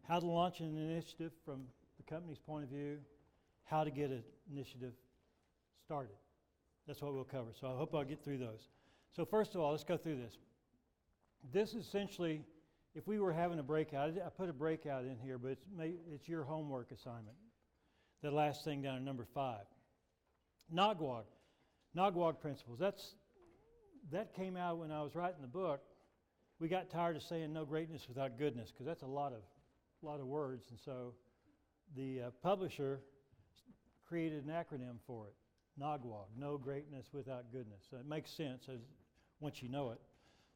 how to launch an initiative from the company's point of view, how to get an initiative started. That's what we'll cover. So I hope I'll get through those. So first of all, let's go through this. This is essentially, if we were having a breakout, I put a breakout in here, but it's your homework assignment. The last thing down at number 5. Nagwag principles. That came out when I was writing the book. We got tired of saying no greatness without goodness, because that's a lot of words, and so the publisher created an acronym for it. Nagwag, no greatness without goodness. So it makes sense once you know it.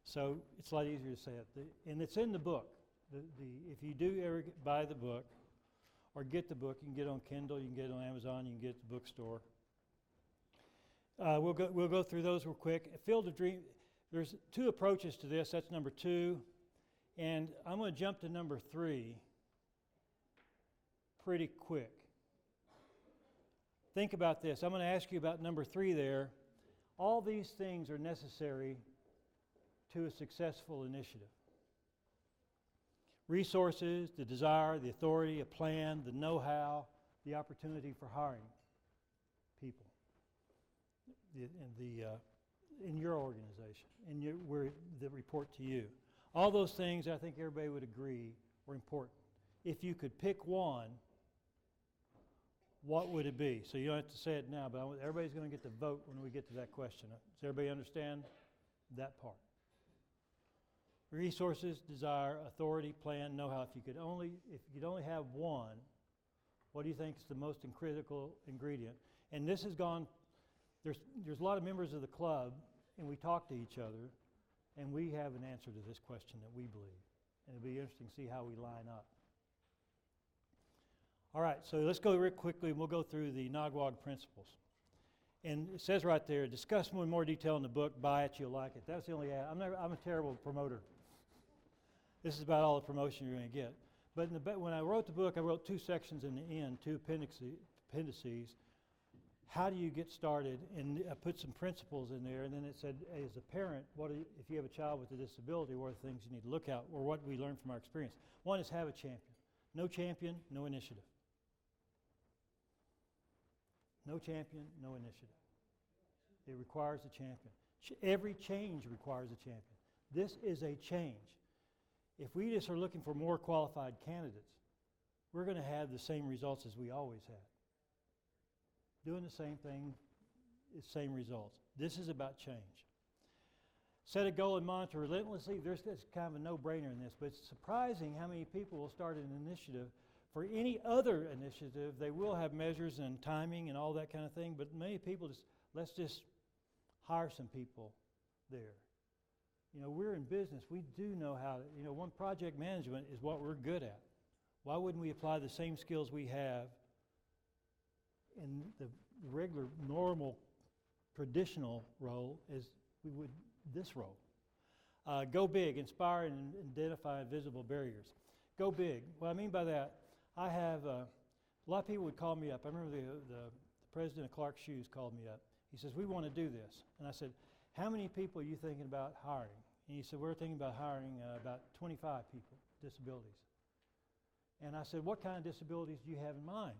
So it's a lot easier to say it. And it's in the book. If you do ever buy the book or get the book, you can get it on Kindle, you can get it on Amazon, you can get it at the bookstore. We'll go through those real quick. Field of Dream. There's 2 approaches to this. That's number 2. And I'm going to jump to number 3 pretty quick. Think about this. I'm going to ask you about number 3 there. All these things are necessary to a successful initiative. Resources, the desire, the authority, a plan, the know-how, the opportunity for hiring people in your organization, that report to you. All those things, I think everybody would agree, were important. If you could pick one, what would it be? So you don't have to say it now, but everybody's going to get to vote when we get to that question. Does everybody understand that part? Resources, desire, authority, plan, know-how. If you could only have one, what do you think is the most critical ingredient? And this has gone. There's a lot of members of the club, and we talk to each other, and we have an answer to this question that we believe. And it'll be interesting to see how we line up. All right, so let's go real quickly, and we'll go through the Nagwag principles. And it says right there, discuss in more detail in the book, buy it, you'll like it. That's the only ad. I'm a terrible promoter. This is about all the promotion you're going to get. But when I wrote the book, I wrote 2 sections in the end, 2 appendices. How do you get started? And I put some principles in there, and then it said, hey, as a parent, if you have a child with a disability, what are the things you need to look at, or what we learned from our experience? One is have a champion. No champion, no initiative. No champion, no initiative. It requires a champion. Every change requires a champion. This is a change. If we just are looking for more qualified candidates, we're going to have the same results as we always had. Doing the same thing, same results. This is about change. Set a goal and monitor relentlessly. There's kind of a no-brainer in this, but it's surprising how many people will start an initiative. For any other initiative, they will have measures and timing and all that kind of thing, but many people let's just hire some people there. We're in business. We do know how to, one, project management is what we're good at. Why wouldn't we apply the same skills we have in the regular, normal, traditional role as we would this role? Go big, inspire and identify invisible barriers. Go big. What I mean by that, I have a lot of people would call me up. I remember the president of Clark Shoes called me up. He says, we want to do this. And I said, how many people are you thinking about hiring? And he said, we're thinking about hiring about 25 people, disabilities. And I said, what kind of disabilities do you have in mind?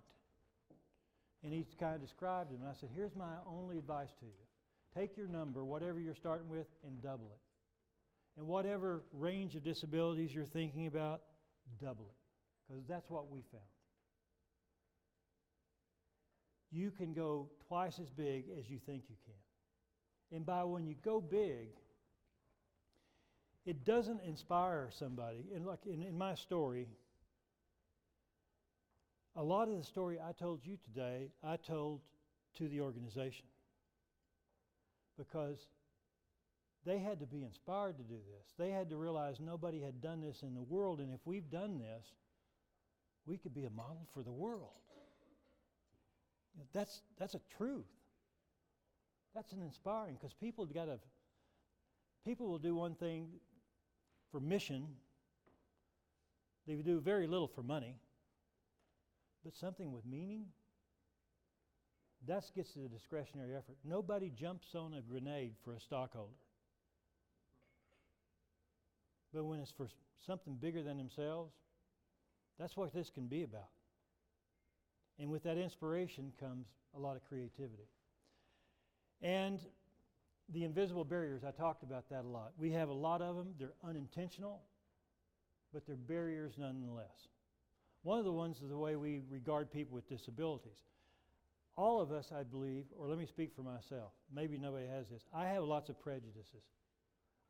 And he kind of described them. And I said, here's my only advice to you. Take your number, whatever you're starting with, and double it. And whatever range of disabilities you're thinking about, double it. Because that's what we found. You can go twice as big as you think you can. And by when you go big, it doesn't inspire somebody. And like in my story, a lot of the story I told you today, I told to the organization. Because they had to be inspired to do this. They had to realize nobody had done this in the world, and if we've done this, we could be a model for the world. That's a truth. That's an inspiring, because people will do one thing for mission. They do very little for money. But something with meaning, that gets to the discretionary effort. Nobody jumps on a grenade for a stockholder. But when it's for something bigger than themselves, That's what this can be about. And with that inspiration comes a lot of creativity. And the invisible barriers, I talked about that a lot. We have a lot of them. They're unintentional, but they're barriers nonetheless. One of the ones is the way we regard people with disabilities. All of us, I believe, or let me speak for myself, maybe nobody has this, I have lots of prejudices.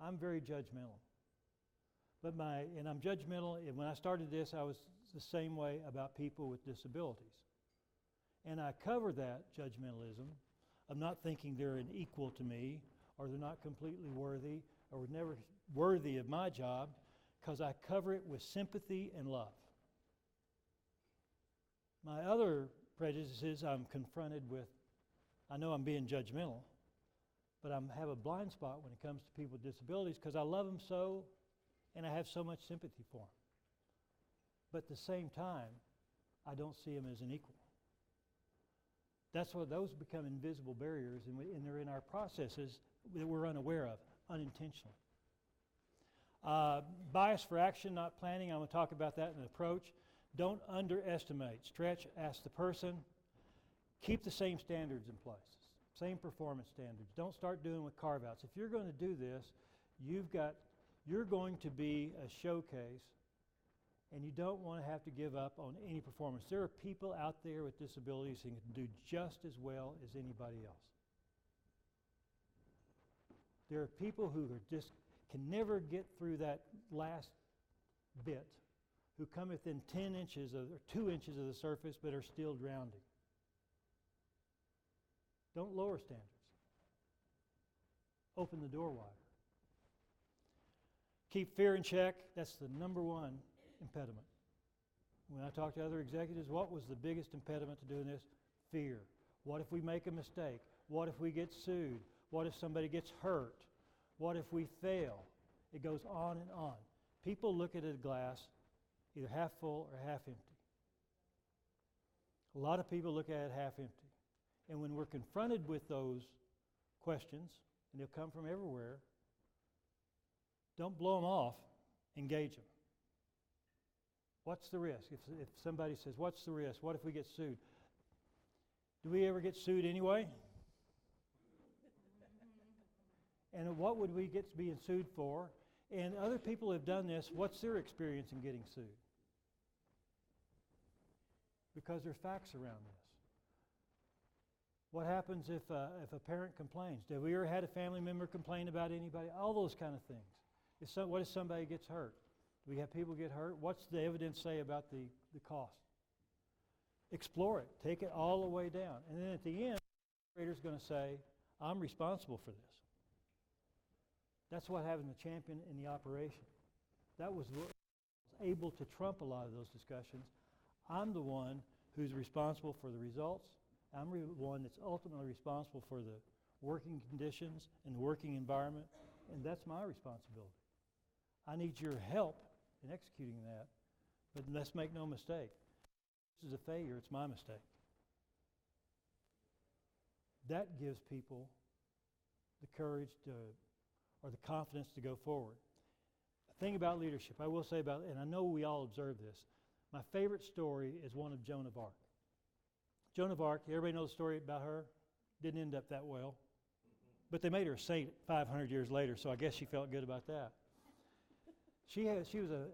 I'm very judgmental. And I'm judgmental, and when I started this, I was the same way about people with disabilities. And I cover that judgmentalism of not thinking they're an equal to me, or they're not completely worthy, or never worthy of my job, because I cover it with sympathy and love. My other prejudice is I'm confronted with, I know I'm being judgmental, but I have a blind spot when it comes to people with disabilities because I love them so, and I have so much sympathy for them. But at the same time, I don't see them as an equal. That's why those become invisible barriers, and they're in our processes that we're unaware of, unintentionally. Bias for action, not planning. I'm going to talk about that in the approach. Don't underestimate. Stretch, ask the person. Keep the same standards in place, same performance standards. Don't start doing with carve-outs. If you're going to do this, you're going to be a showcase, and you don't want to have to give up on any performance. There are people out there with disabilities who can do just as well as anybody else. There are people who are just can never get through that last bit, who come within 10 inches or 2 inches of the surface but are still drowning. Don't lower standards. Open the door wider. Keep fear in check. That's the number one impediment. When I talk to other executives, what was the biggest impediment to doing this? Fear. What if we make a mistake? What if we get sued? What if somebody gets hurt? What if we fail? It goes on and on. People look at a glass either half full or half empty. A lot of people look at it half empty. And when we're confronted with those questions, and they'll come from everywhere, don't blow them off, engage them. What's the risk? If somebody says, what's the risk? What if we get sued? Do we ever get sued anyway? And what would we get being sued for? And other people have done this. What's their experience in getting sued? Because there's facts around this. What happens if a parent complains? Have we ever had a family member complain about anybody? All those kind of things. What if somebody gets hurt? Do we have people get hurt? What's the evidence say about the cost? Explore it. Take it all the way down. And then at the end, the operator's going to say, I'm responsible for this. That's what having the champion in the operation. That was what was able to trump a lot of those discussions. I'm the one who's responsible for the results. I'm the one that's ultimately responsible for the working conditions and the working environment, and that's my responsibility. I need your help in executing that, but let's make no mistake. This is a failure, it's my mistake. That gives people the courage or the confidence to go forward. The thing about leadership, I will say about, and I know we all observe this, my favorite story is one of Joan of Arc. Joan of Arc, everybody knows the story about her? Didn't end up that well. But they made her a saint 500 years later, so I guess she felt good about that. She was an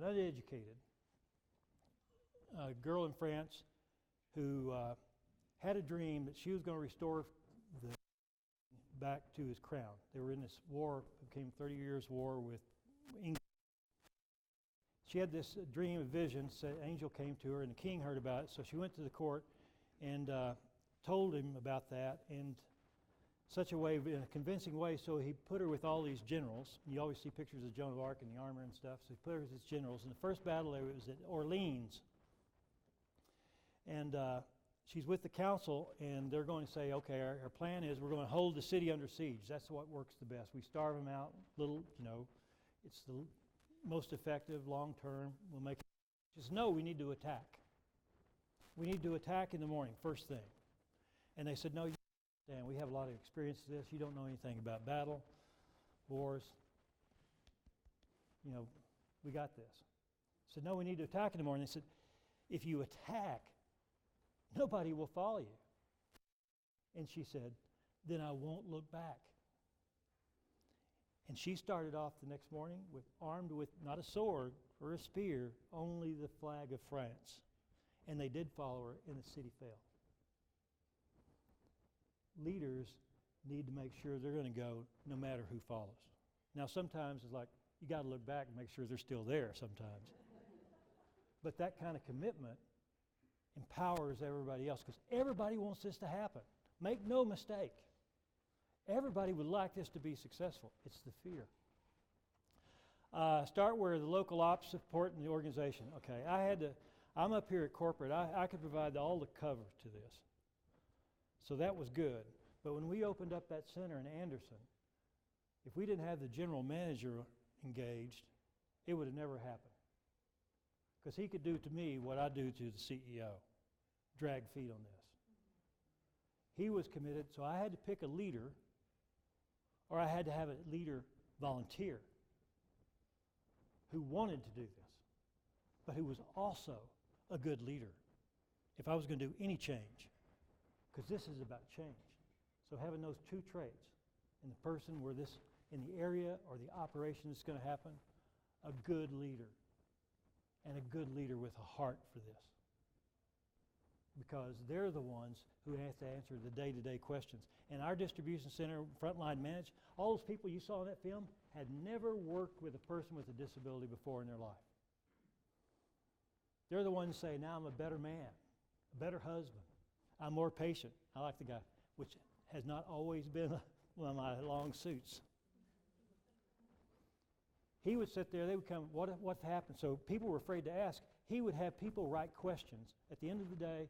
uneducated girl in France who had a dream that she was going to restore the back to his crown. They were in this war, became 30 years war with England. She had this dream, a vision, an angel came to her, and the king heard about it, so she went to the court and told him about that in such a way, in a convincing way, so he put her with all these generals. You always see pictures of Joan of Arc in the armor and stuff, so he put her with his generals. And the first battle there was at Orleans. And she's with the council, and they're going to say, okay, our plan is we're going to hold the city under siege. That's what works the best. We starve them out, it's the most effective, long term. We'll make it. She says, no, we need to attack. We need to attack in the morning, first thing. And they said, no, Dan, we have a lot of experience with this. You don't know anything about battle, wars. We got this. said, no, we need to attack in the morning. They said, if you attack, nobody will follow you. And she said, then I won't look back. And she started off the next morning armed with not a sword or a spear, only the flag of France. And they did follow her, and the city fell. Leaders need to make sure they're going to go no matter who follows. Now, sometimes it's like you got to look back and make sure they're still there sometimes. But that kind of commitment empowers everybody else because everybody wants this to happen. Make no mistake. Everybody would like this to be successful. It's the fear. Start where the local ops support in the organization. Okay, I'm up here at corporate. I could provide all the cover to this. So that was good. But when we opened up that center in Anderson, if we didn't have the general manager engaged, it would have never happened. Because he could do to me what I do to the CEO, drag feet on this. He was committed, so I had to pick a leader, or I had to have a leader volunteer who wanted to do this, but who was also a good leader if I was going to do any change, because this is about change. So having those two traits in the person where this, in the area or the operation is going to happen, a good leader, and a good leader with a heart for this. Because they're the ones who have to answer the day-to-day questions. And our distribution center, frontline managed, all those people you saw in that film had never worked with a person with a disability before in their life. They're the ones who say, now I'm a better man, a better husband. I'm more patient. I like the guy, which has not always been one of my long suits. He would sit there, they would come, what happened? So people were afraid to ask. He would have people write questions. At the end of the day,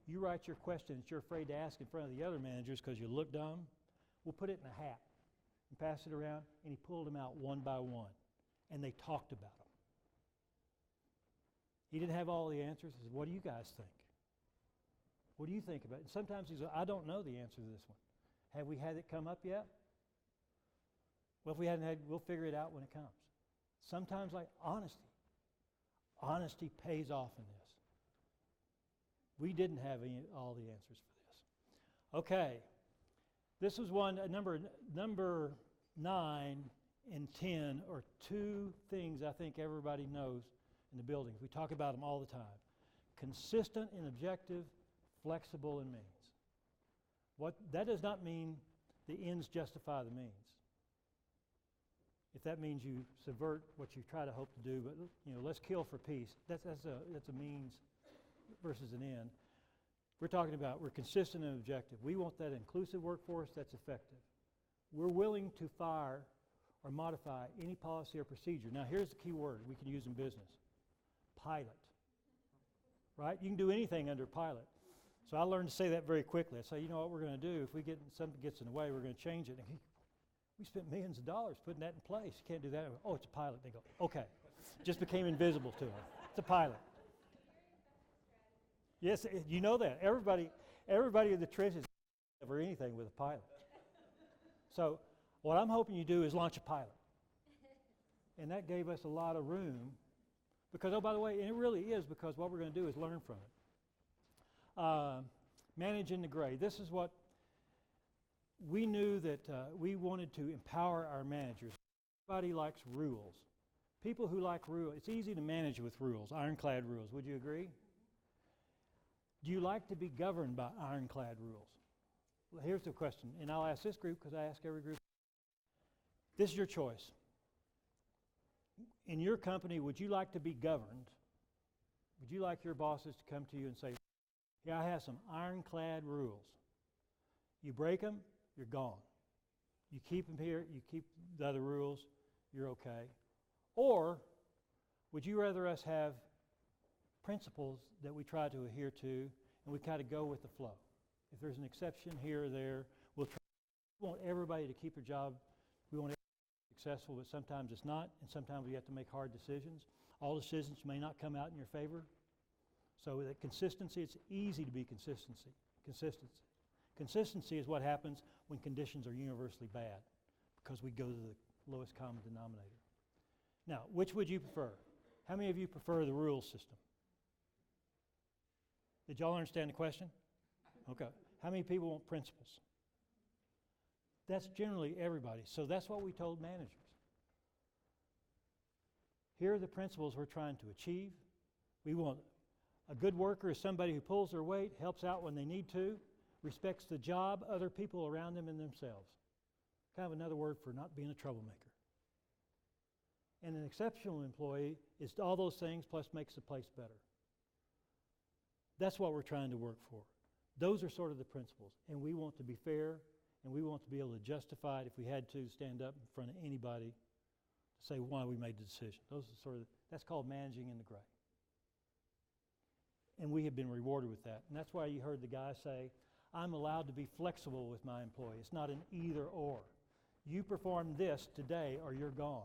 you write your questions you're afraid to ask in front of the other managers because you look dumb. We'll put it in a hat and pass it around, and he pulled them out one by one, and they talked about them. He didn't have all the answers. He said, what do you guys think? What do you think about it? And sometimes he said, I don't know the answer to this one. Have we had it come up yet? Well, if we hadn't had, we'll figure it out when it comes. Sometimes like honesty. Honesty pays off in this. We didn't have all the answers for this. Okay. This was one, number 9 and 10 are two things I think everybody knows in the building. We talk about them all the time. Consistent and objective, flexible in means. That does not mean the ends justify the means. If that means you subvert what you try to hope to do, but let's kill for peace. That's a means versus an end. We're talking about we're consistent and objective. We want that inclusive workforce that's effective. We're willing to fire or modify any policy or procedure. Now here's the key word we can use in business. Pilot. Right? You can do anything under pilot. So I learned to say that very quickly. I say, you know what we're going to do? If something gets in the way, we're going to change it. And we spent millions of dollars putting that in place. You can't do that. Oh, it's a pilot. They go, okay. Just became invisible to them. It's a pilot. Yes, you know that. Everybody in the trenches never anything with a pilot. So what I'm hoping you do is launch a pilot. And that gave us a lot of room because, oh, by the way, and it really is because what we're going to do is learn from it. Managing the gray. This is what we knew that we wanted to empower our managers. Everybody likes rules. People who like rules, it's easy to manage with rules, ironclad rules. Would you agree? Do you like to be governed by ironclad rules? Well, here's the question, and I'll ask this group because I ask every group. This is your choice. In your company, would you like to be governed? Would you like your bosses to come to you and say, yeah, I have some ironclad rules. You break them, you're gone. You keep them here, you keep the other rules, you're okay. Or would you rather us have principles that we try to adhere to and we kind of go with the flow? If there's an exception here or there, we'll try. We want everybody to keep their job. We want everybody to be successful, but sometimes it's not, and sometimes we have to make hard decisions. All decisions may not come out in your favor. So that consistency, it's easy to be consistency. Consistency is what happens when conditions are universally bad because we go to the lowest common denominator. Now, which would you prefer? How many of you prefer the rules system? Did y'all understand the question? Okay. How many people want principles? That's generally everybody. So that's what we told managers. Here are the principles we're trying to achieve. We want a good worker is somebody who pulls their weight, helps out when they need to, respects the job, other people around them, and themselves. Kind of another word for not being a troublemaker. And an exceptional employee is all those things plus makes the place better. That's what we're trying to work for. Those are sort of the principles. And we want to be fair, and we want to be able to justify it if we had to stand up in front of anybody to say why we made the decision. That's called managing in the gray. And we have been rewarded with that. And that's why you heard the guy say, I'm allowed to be flexible with my employee. It's not an either or. You perform this today or you're gone.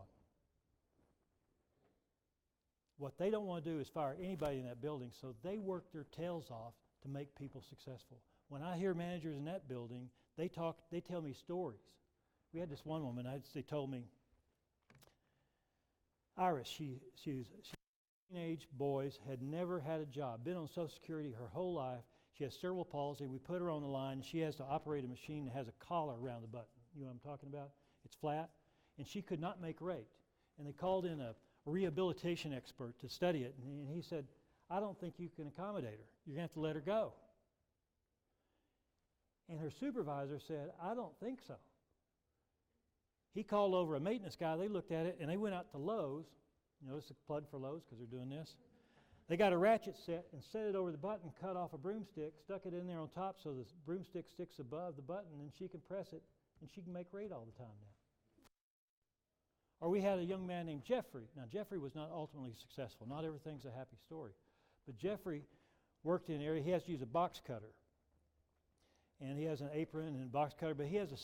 What they don't want to do is fire anybody in that building, so they work their tails off to make people successful. When I hear managers in that building, they tell me stories. We had this one woman, they told me, Iris, she was teenage boys, had never had a job, been on Social Security her whole life. She has cerebral palsy. We put her on the line, and she has to operate a machine that has a collar around the button. You know what I'm talking about? It's flat, and she could not make rate. And they called in a rehabilitation expert to study it, and he said, I don't think you can accommodate her. You're going to have to let her go. And her supervisor said, I don't think so. He called over a maintenance guy. They looked at it, and they went out to Lowe's. You notice a plug for Lowe's because they're doing this. They got a ratchet set and set it over the button, cut off a broomstick, stuck it in there on top so the broomstick sticks above the button, and she can press it, and she can make rate all the time now. Or we had a young man named Jeffrey. Now, Jeffrey was not ultimately successful. Not everything's a happy story. But Jeffrey worked in an area. He has to use a box cutter. And he has an apron and a box cutter, but he had a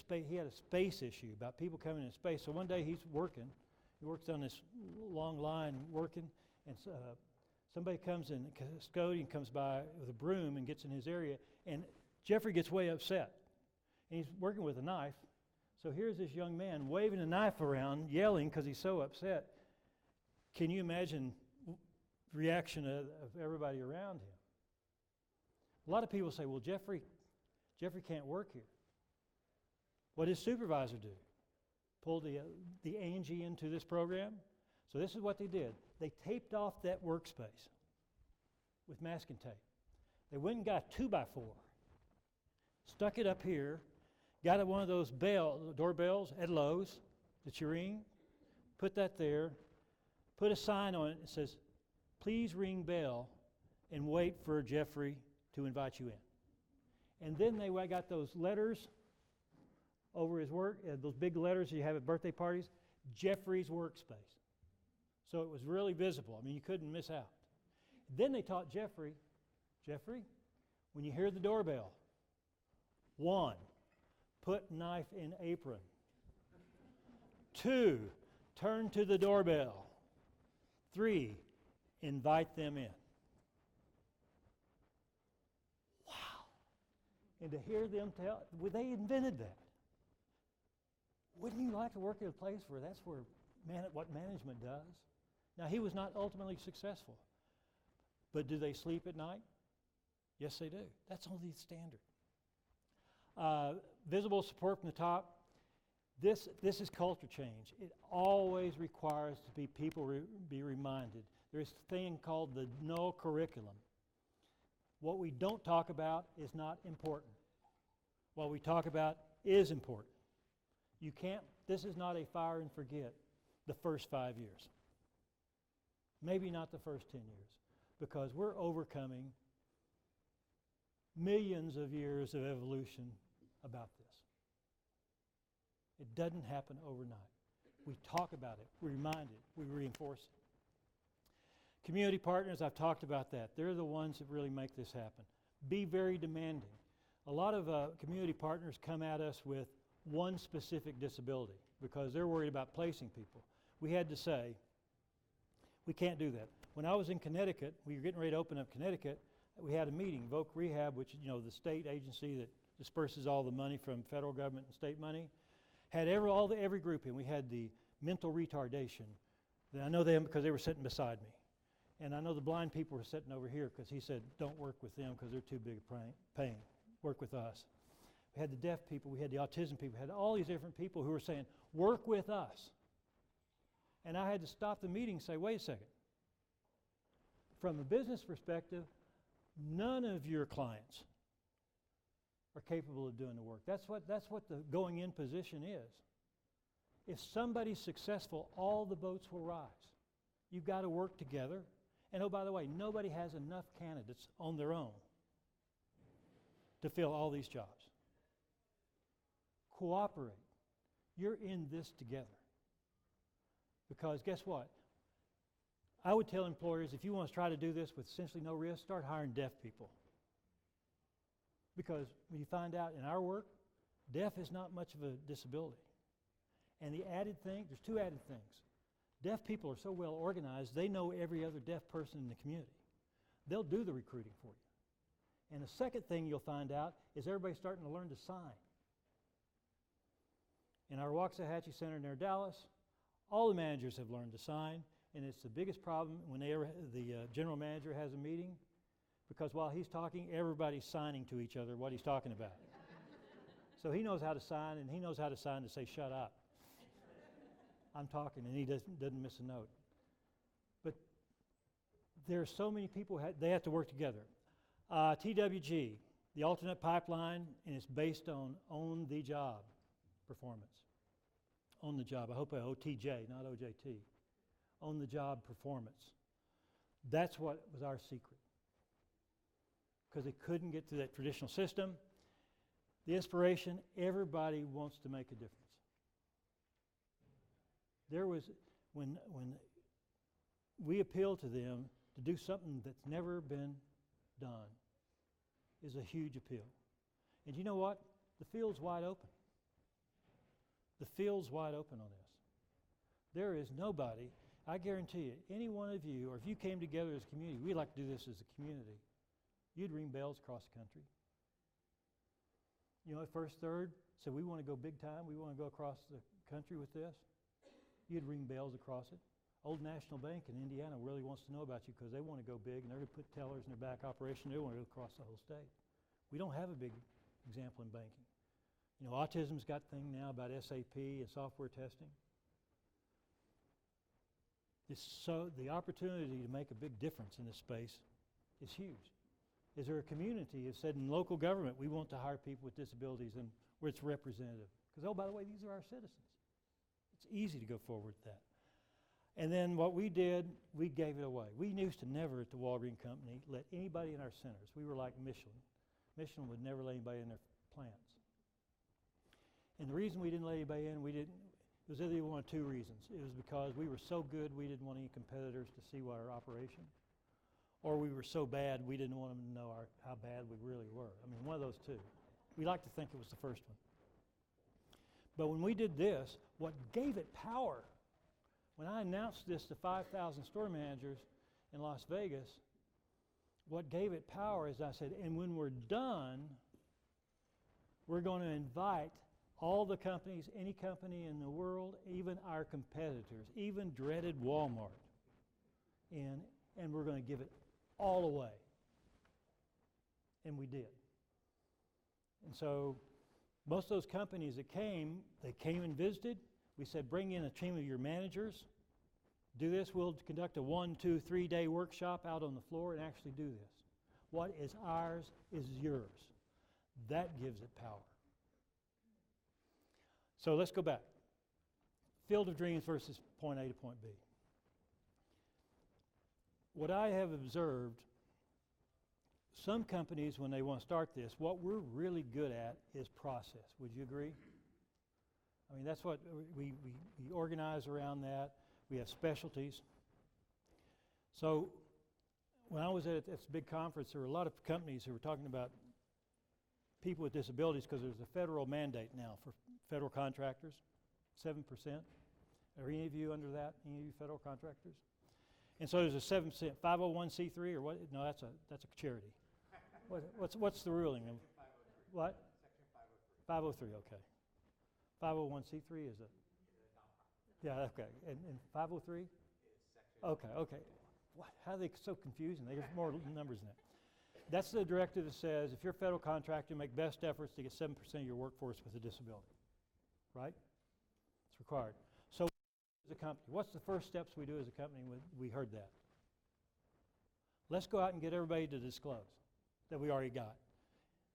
space issue about people coming in space. So one day he's working. He works on this long line working, and somebody comes in, a custodian comes by with a broom and gets in his area, and Jeffrey gets way upset. And he's working with a knife. So here's this young man waving a knife around, yelling because he's so upset. Can you imagine the reaction of everybody around him? A lot of people say, well, Jeffrey can't work here. What did his supervisor do? Pull the Angie into this program? So this is what they did. They taped off that workspace with masking tape. They went and got a 2x4, stuck it up here, got one of those doorbells at Lowe's that you ring, put that there, put a sign on it that says, please ring bell and wait for Jeffrey to invite you in. And then they got those letters over his work, those big letters you have at birthday parties, Jeffrey's workspace. So it was really visible. I mean, you couldn't miss out. Then they taught Jeffrey, when you hear the doorbell, 1, put knife in apron. 2, turn to the doorbell. 3, invite them in. Wow. And to hear them tell, they invented that. Wouldn't you like to work at a place where that's what management does? Now, he was not ultimately successful. But do they sleep at night? Yes, they do. That's only the standard. Visible support from the top. This is culture change. It always requires to be be reminded. There's a thing called the null curriculum. What we don't talk about is not important. What we talk about is important. This is not a fire and forget the first 5 years. Maybe not the first 10 years, because we're overcoming millions of years of evolution about this. It doesn't happen overnight. We talk about it, we remind it, we reinforce it. Community partners, I've talked about that. They're the ones that really make this happen. Be very demanding. A lot of community partners come at us with one specific disability because they're worried about placing people. We had to say, we can't do that. When I was in Connecticut, we were getting ready to open up Connecticut, we had a meeting, Voc Rehab, which is the state agency that disperses all the money from federal government and state money, had every group in. We had the mental retardation. I know them because they were sitting beside me. And I know the blind people were sitting over here because he said, don't work with them because they're too big a pain. Work with us. We had the deaf people, we had the autism people, we had all these different people who were saying, work with us. And I had to stop the meeting and say, wait a second. From a business perspective, none of your clients are capable of doing the work. That's what the going in position is. If somebody's successful, all the boats will rise. You've got to work together. And oh, by the way, nobody has enough candidates on their own to fill all these jobs. Cooperate. You're in this together. Because guess what? I would tell employers, if you want to try to do this with essentially no risk, start hiring deaf people. Because when you find out in our work, deaf is not much of a disability. And the added thing, there's two added things. Deaf people are so well organized, they know every other deaf person in the community. They'll do the recruiting for you. And the second thing you'll find out is everybody's starting to learn to sign. In our Waxahachie Center near Dallas, all the managers have learned to sign, and it's the biggest problem when the general manager has a meeting, because while he's talking, everybody's signing to each other what he's talking about. So he knows how to sign, and he knows how to sign to say, shut up. I'm talking, and he doesn't miss a note. But there are so many people, they have to work together. TWG, the alternate pipeline, and it's based on the job performance. On the job. I hope I OTJ, not OJT. On the job performance. That's what was our secret. Because they couldn't get through that traditional system. The inspiration, everybody wants to make a difference. There was, when we appeal to them to do something that's never been done, is a huge appeal. And you know what? The field's wide open. The field's wide open on this. There is nobody, I guarantee you, any one of you, or if you came together as a community, we'd like to do this as a community, you'd ring bells across the country. You know, at First Third said, we want to go big time, we want to go across the country with this. You'd ring bells across it. Old National Bank in Indiana really wants to know about you because they want to go big and they're going to put tellers in their back operation. They want to go across the whole state. We don't have a big example in banking. You know, autism's got a thing now about SAP and software testing. So the opportunity to make a big difference in this space is huge. Is there a community that said in local government we want to hire people with disabilities and where it's representative? Because, oh, by the way, these are our citizens. It's easy to go forward with that. And then what we did, we gave it away. We used to never at the Walgreen Company let anybody in our centers. We were like Michelin. Michelin would never let anybody in their plants. And the reason we didn't let anybody in, it was either one of two reasons. It was because we were so good we didn't want any competitors to see our operation, or we were so bad we didn't want them to know how bad we really were. I mean, one of those two. We like to think it was the first one. But when we did this, what gave it power, when I announced this to 5,000 store managers in Las Vegas, what gave it power is I said, and when we're done, we're going to invite all the companies, any company in the world, even our competitors, even dreaded Walmart, and we're going to give it all away. And we did. And so most of those companies that came, they came and visited. We said, bring in a team of your managers. Do this. We'll conduct a 1, 2, 3 day workshop out on the floor and actually do this. What is ours is yours. That gives it power. So let's go back. Field of dreams versus point A to point B. What I have observed, some companies, when they want to start this, what we're really good at is process. Would you agree? I mean, that's what we organize around that. We have specialties. So when I was at this big conference, there were a lot of companies who were talking about people with disabilities because there's a federal mandate now for federal contractors, 7%. Are any of you under that? Any of you federal contractors? And so there's a 7%, 501c3 or what? No, that's a charity. What's the ruling? What? Section 503. 503, okay. 501c3 is a... Yeah, okay. And 503? Okay. What? How are they so confusing? They have more numbers than that. That's the directive that says if you're a federal contractor, make best efforts to get 7% of your workforce with a disability. Right? It's required. So as a company, what's the first steps we do as a company when we heard that? Let's go out and get everybody to disclose that we already got.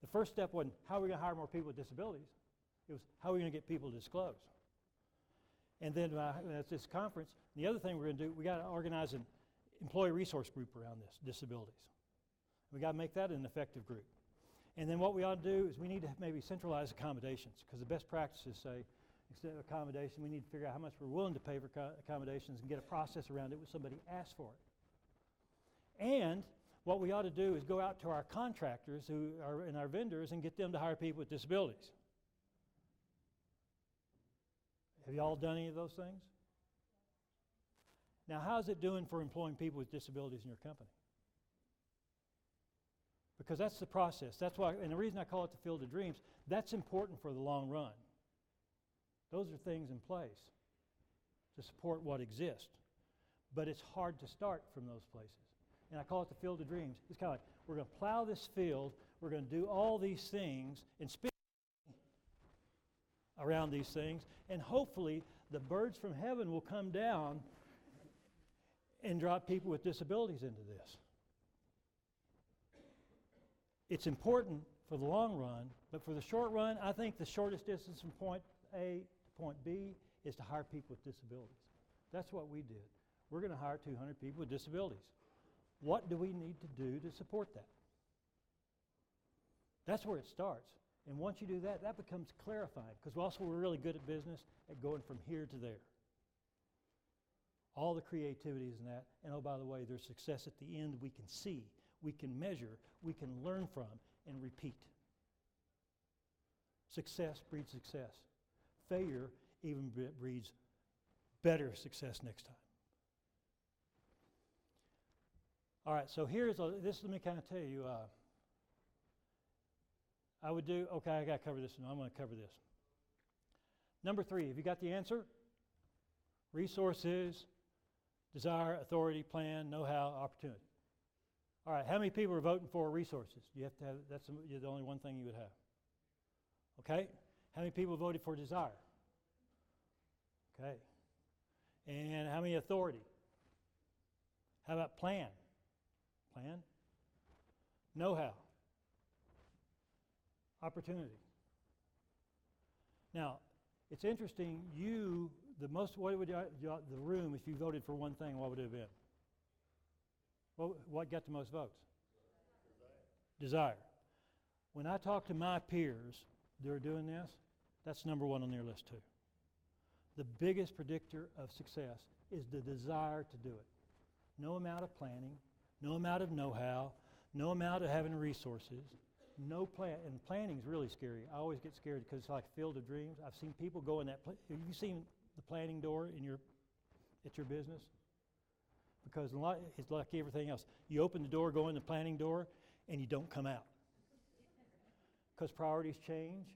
The first step wasn't how are we going to hire more people with disabilities. It was how are we going to get people to disclose. And then at this conference, the other thing we're going to do, we got to organize an employee resource group around this, disabilities. We got to make that an effective group. And then what we ought to do is we need to maybe centralize accommodations, because the best practices say instead of accommodation, we need to figure out how much we're willing to pay for accommodations and get a process around it when somebody asks for it. And what we ought to do is go out to our contractors and our vendors and get them to hire people with disabilities. Have you all done any of those things? Now, how's it doing for employing people with disabilities in your company? Because that's the process. That's why, and the reason I call it the Field of Dreams, that's important for the long run. Those are things in place to support what exists. But it's hard to start from those places. And I call it the Field of Dreams. It's kind of like, we're going to plow this field, we're going to do all these things, and spin around these things, and hopefully the birds from heaven will come down and drop people with disabilities into this. It's important for the long run, but for the short run, I think the shortest distance from point A to point B is to hire people with disabilities. That's what we did. We're going to hire 200 people with disabilities. What do we need to do to support that? That's where it starts. And once you do that, that becomes clarifying, because also we're really good at business at going from here to there. All the creativity is in that. And oh, by the way, there's success at the end we can see, we can measure, we can learn from, and repeat. Success breeds success. Failure even breeds better success next time. All right, so here's this. Let me kind of tell you. I would do, okay, I got to cover this, and I'm going to cover this. Number 3, have you got the answer? Resources, desire, authority, plan, know-how, opportunity. All right, how many people are voting for resources? You have to have, that's the only one thing you would have. Okay, how many people voted for desire? Okay, and how many authority? How about plan? Plan? Know-how? Opportunity. Now, it's interesting, what would the room, if you voted for one thing, what would it have been? What got the most votes? Desire. When I talk to my peers that are doing this, that's number 1 on their list too. The biggest predictor of success is the desire to do it. No amount of planning, no amount of know-how, no amount of having resources, no plan. And planning is really scary. I always get scared because it's like Field of Dreams. I've seen people go in that. Have you seen the planning door at your business? Because it's like everything else. You open the door, go in the planning door, and you don't come out. Because priorities change.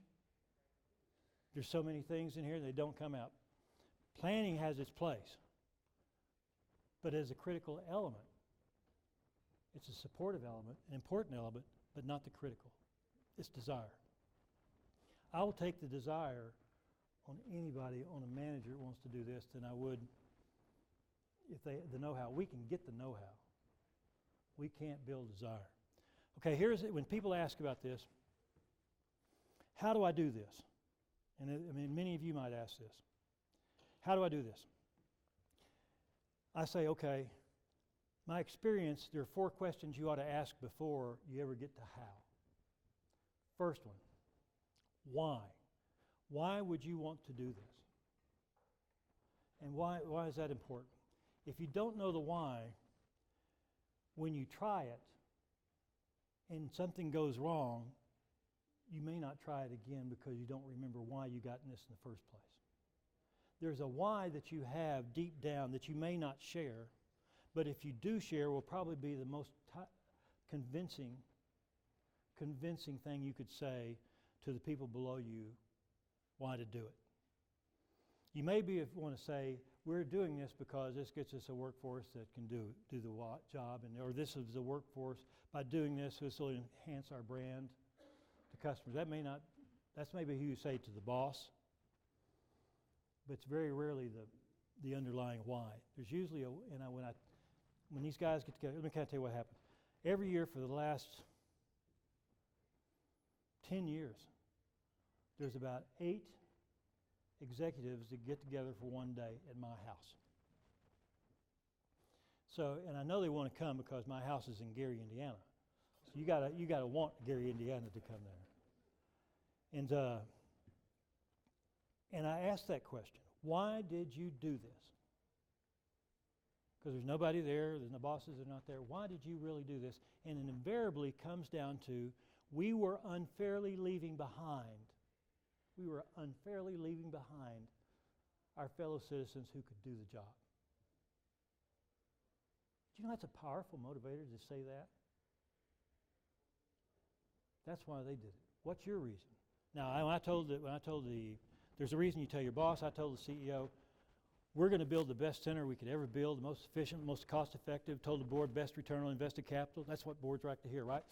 There's so many things in here, they don't come out. Planning has its place. But as a critical element, it's a supportive element, an important element, but not the critical. It's desire. I will take the desire on anybody, on a manager that wants to do this, than I would if the know-how. We can get the know-how. We can't build desire. Okay, here's it. When people ask about this, how do I do this? And I mean, many of you might ask this. How do I do this? I say, okay, my experience, there are 4 questions you ought to ask before you ever get to how. First one, why? Why would you want to do this? And why is that important? If you don't know the why, when you try it and something goes wrong, you may not try it again because you don't remember why you got in this in the first place. There's a why that you have deep down that you may not share, but if you do share, will probably be the most convincing thing you could say to the people below you why to do it. You maybe want to say, we're doing this because this gets us a workforce that can do the job, or this is the workforce. By doing this will enhance our brand to customers. That's maybe who you say to the boss, but it's very rarely the underlying why. There's usually when these guys get together, let me kind of tell you what happened. Every year for the last 10 years, there's about 8 executives that get together for one day at my house. So, and I know they want to come because my house is in Gary, Indiana. So you gotta want Gary, Indiana to come there. And I asked that question: why did you do this? Because there's nobody there, the bosses are not there. Why did you really do this? And it invariably comes down to, we were unfairly leaving behind our fellow citizens who could do the job. Do you know that's a powerful motivator to say that? That's why they did it. What's your reason? Now, there's a reason you tell your boss. I told the CEO, we're going to build the best center we could ever build, the most efficient, most cost-effective. Told the board, best return on invested capital. That's what boards like to hear, right?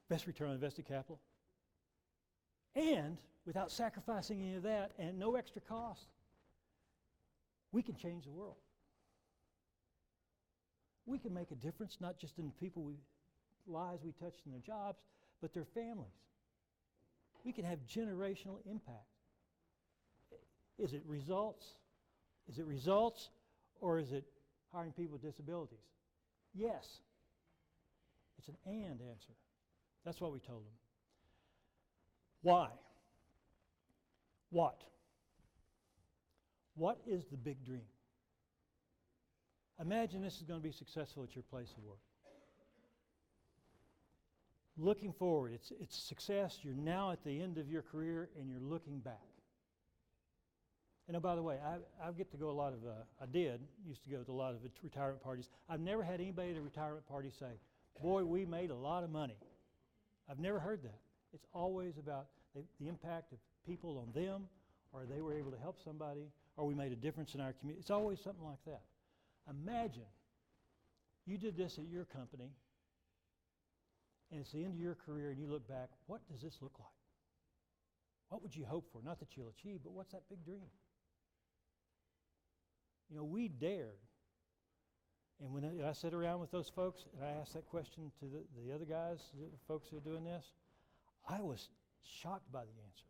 Best return on invested capital. And without sacrificing any of that and no extra cost, we can change the world. We can make a difference, not just in the people lives we touch in their jobs, but their families. We can have generational impact. Is it results? Is it results, or is it hiring people with disabilities? Yes. It's an and answer. That's what we told them. Why? What? What is the big dream? Imagine this is going to be successful at your place of work. Looking forward, it's success. You're now at the end of your career and you're looking back. And oh, by the way, I get to go a lot of, used to go to a lot of retirement parties. I've never had anybody at a retirement party say, boy, we made a lot of money. I've never heard that. It's always about the impact of people on them, or they were able to help somebody, or we made a difference in our community. It's always something like that. Imagine you did this at your company, and it's the end of your career, and you look back, what does this look like? What would you hope for? Not that you'll achieve, but what's that big dream? You know, we dared. And when I sat around with those folks, and I asked that question to the other guys, the folks who are doing this, I was shocked by the answer.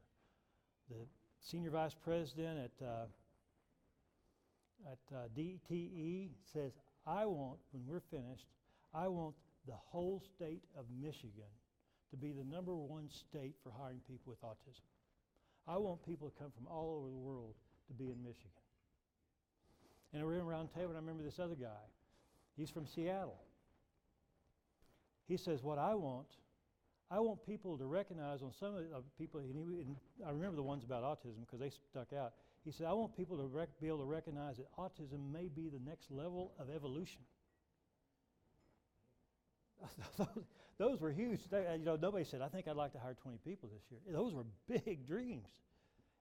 The senior vice president at DTE says, when we're finished, I want the whole state of Michigan to be the #1 state for hiring people with autism. I want people to come from all over the world to be in Michigan. And I remember around the table, and I remember this other guy. He's from Seattle. He says, what I want people to recognize on some of the people, and I remember the ones about autism because they stuck out. He said, I want people to be able to recognize that autism may be the next level of evolution. Those were huge. Nobody said, I think I'd like to hire 20 people this year. Those were big dreams,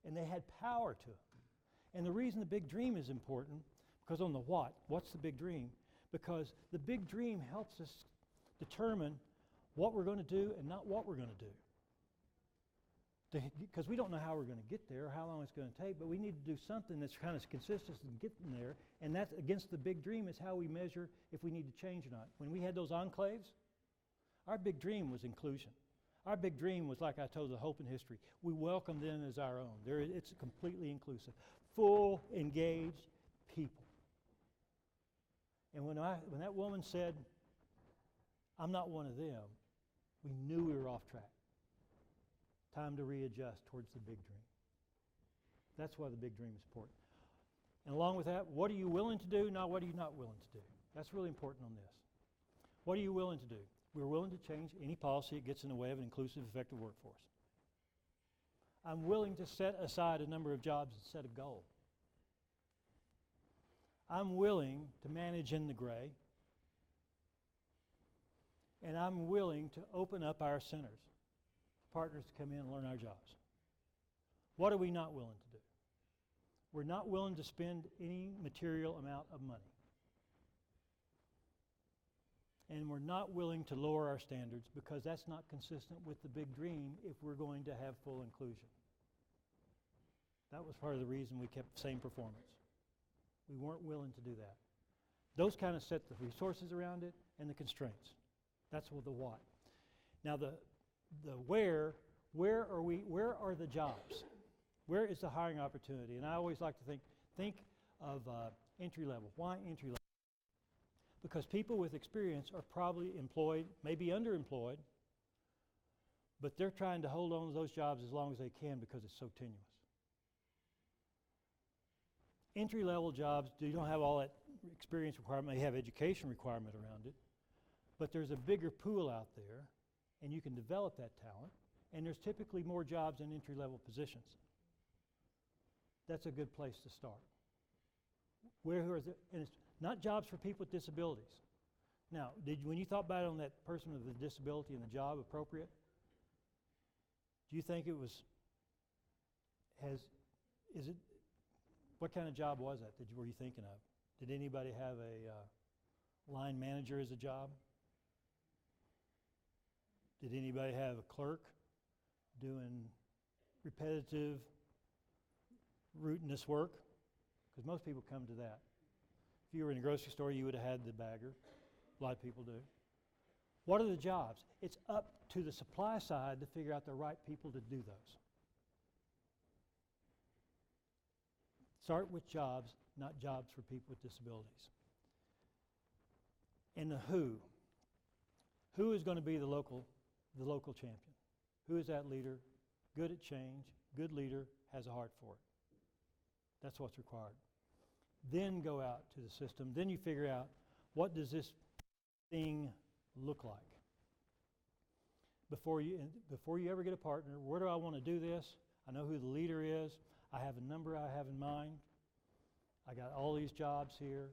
and they had power to them. And the reason the big dream is important, because on the what's the big dream? Because the big dream helps us determine what we're going to do and not what we're going to do. Because we don't know how we're going to get there or how long it's going to take, but we need to do something that's kind of consistent in getting there, and that's against the big dream is how we measure if we need to change or not. When we had those enclaves, our big dream was inclusion. Our big dream was, like I told, the hope and history. We welcomed them as our own. It's completely inclusive. Full, engaged people. And when that woman said, I'm not one of them, we knew we were off track. Time to readjust towards the big dream. That's why the big dream is important. And along with that, what are you willing to do, not what are you not willing to do? That's really important on this. What are you willing to do? We're willing to change any policy that gets in the way of an inclusive, effective workforce. I'm willing to set aside a number of jobs and set a goal. I'm willing to manage in the gray. And I'm willing to open up our centers for partners to come in and learn our jobs. What are we not willing to do? We're not willing to spend any material amount of money. And we're not willing to lower our standards because that's not consistent with the big dream if we're going to have full inclusion. That was part of the reason we kept the same performance. We weren't willing to do that. Those kind of set the resources around it and the constraints. That's the what. Now the where are the jobs? Where is the hiring opportunity? And I always like to think of entry level. Why entry level? Because people with experience are probably employed, maybe underemployed, but they're trying to hold on to those jobs as long as they can because it's so tenuous. Entry-level jobs, you don't have all that experience requirement. They have education requirement around it, but there's a bigger pool out there, and you can develop that talent, and there's typically more jobs in entry-level positions. That's a good place to start. And it's not jobs for people with disabilities. Now, when you thought about it on that person with the disability and the job appropriate, do you think it was, what kind of job was that were you thinking of? Did anybody have a line manager as a job? Did anybody have a clerk doing repetitive, routinous work? Because most people come to that. If you were in a grocery store, you would have had the bagger. A lot of people do. What are the jobs? It's up to the supply side to figure out the right people to do those. Start with jobs, not jobs for people with disabilities. And the who. Who is going to be the local champion? Who is that leader? Good at change, good leader, has a heart for it. That's what's required. Then go out to the system. Then you figure out, what does this thing look like? Before you ever get a partner, where do I want to do this? I know who the leader is. I have a number I have in mind. I got all these jobs here.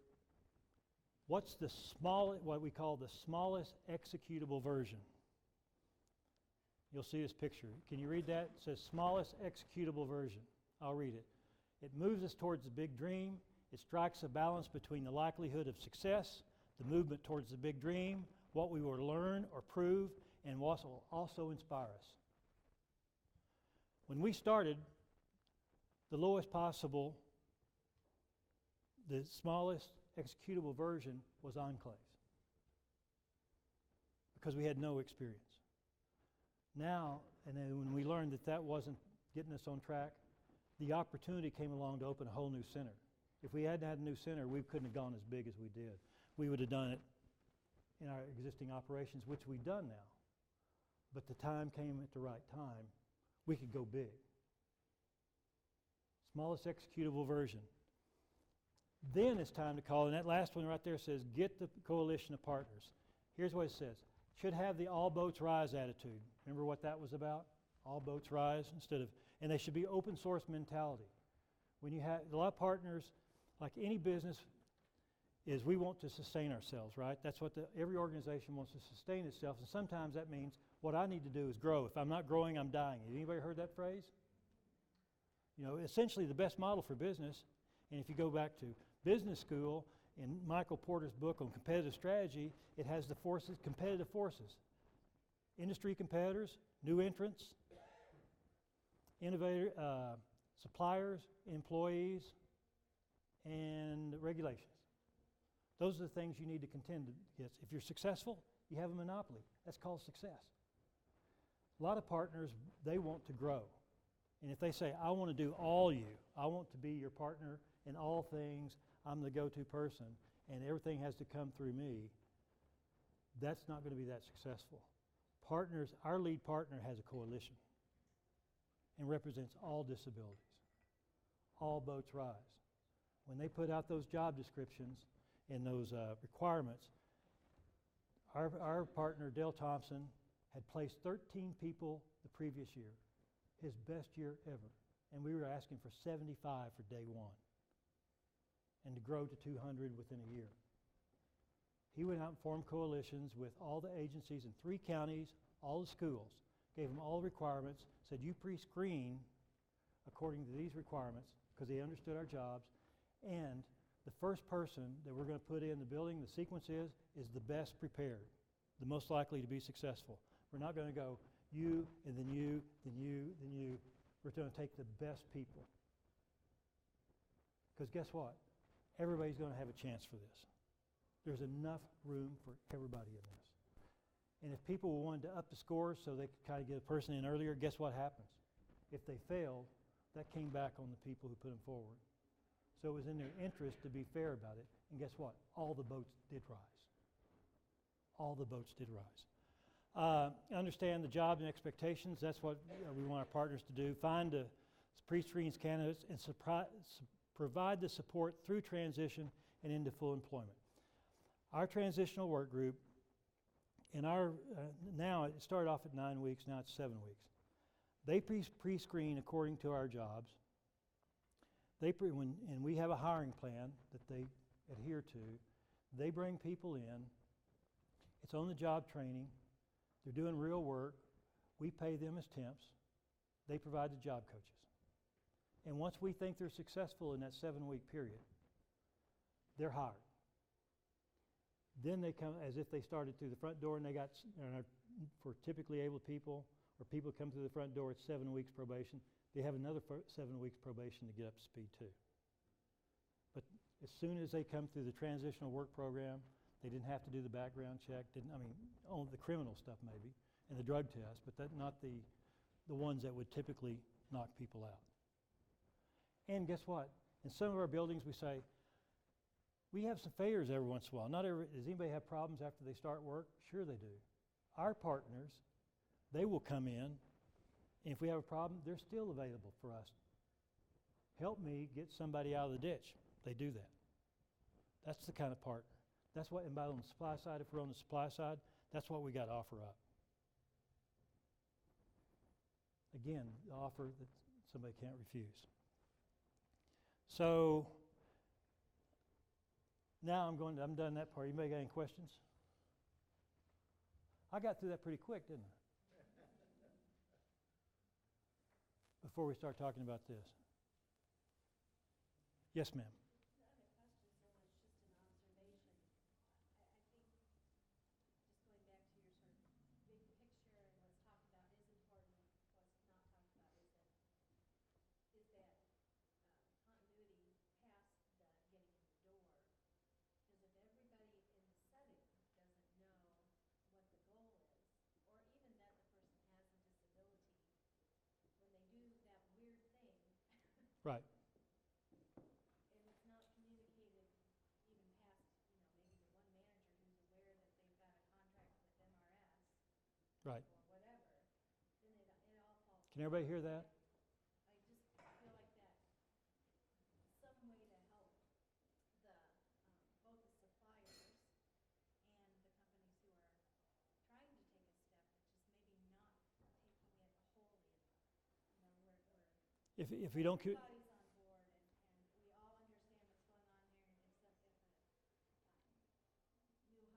What's the what we call the smallest executable version? You'll see this picture. Can you read that? It says smallest executable version. I'll read it. It moves us towards the big dream. It strikes a balance between the likelihood of success, the movement towards the big dream, what we will learn or prove, and what will also inspire us. When we started, the lowest possible, the smallest executable version was enclaves because we had no experience. Now, and then when we learned that wasn't getting us on track, the opportunity came along to open a whole new center. If we hadn't had a new center, we couldn't have gone as big as we did. We would have done it in our existing operations, which we've done now. But the time came at the right time. We could go big. Smallest executable version. Then it's time to call, and that last one right there says, get the coalition of partners. Here's what it says. Should have the all boats rise attitude. Remember what that was about? All boats rise and they should be open source mentality. When you have a lot of partners, like any business, is we want to sustain ourselves, right? That's what every organization wants to sustain itself, and sometimes that means what I need to do is grow. If I'm not growing, I'm dying. Has anybody heard that phrase? You know, essentially the best model for business, and if you go back to business school, in Michael Porter's book on competitive strategy, it has the competitive forces. Industry competitors, new entrants, suppliers, employees, and regulations. Those are the things you need to contend against. If you're successful, you have a monopoly. That's called success. A lot of partners, they want to grow. And if they say, I want to do all you, I want to be your partner in all things, I'm the go-to person, and everything has to come through me, that's not going to be that successful. Partners, our lead partner has a coalition and represents all disabilities. All boats rise. When they put out those job descriptions and those requirements, our partner, Dale Thompson, had placed 13 people the previous year, his best year ever. And we were asking for 75 for day one, and to grow to 200 within a year. He went out and formed coalitions with all the agencies in 3 counties, all the schools, gave them all the requirements, said you pre-screen according to these requirements, because they understood our jobs. And the first person that we're going to put in the building, the sequence is the best prepared, the most likely to be successful. We're not going to go you, and then you, then you, then you. We're going to take the best people. Because guess what? Everybody's going to have a chance for this. There's enough room for everybody in this. And if people wanted to up the scores so they could kind of get a person in earlier, guess what happens? If they failed, that came back on the people who put them forward. So it was in their interest to be fair about it. And guess what? All the boats did rise. All the boats did rise. Understand the jobs and expectations. That's what we want our partners to do. Find the pre-screened candidates and provide the support through transition and into full employment. Our transitional work group, in our now it started off at 9 weeks, now it's 7 weeks. They pre-screen according to our jobs. And we have a hiring plan that they adhere to. They bring people in. It's on-the-job training. They're doing real work. We pay them as temps. They provide the job coaches. And once we think they're successful in that 7-week period, they're hired. Then they come as if they started through the front door, and they got, for typically able people, or people come through the front door, it's 7 weeks probation. They have another 7 weeks probation to get up to speed too. But as soon as they come through the transitional work program, they didn't have to do the background check, only the criminal stuff maybe, and the drug test, but not the ones that would typically knock people out. And guess what? In some of our buildings we say, we have some failures every once in a while. Does anybody have problems after they start work? Sure they do. Our partners, they will come in, and if we have a problem, they're still available for us. Help me get somebody out of the ditch. They do that. That's the kind of partner. That's what, and on the supply side, if we're on the supply side, that's what we got to offer up. Again, the offer that somebody can't refuse. So, now I'm done that part. Anybody got any questions? I got through that pretty quick, didn't I? Before we start talking about this. Yes, ma'am. Right. And it's not communicated even past, maybe the one manager who's aware that they've got a contract with MRS Right. or whatever, then it all falls. Can everybody hear that? I just feel like that some way to help the both the suppliers and the companies who are trying to take a step, but just maybe not taking it wholly enough. If we don't everybody's on board and we all understand what's going on here,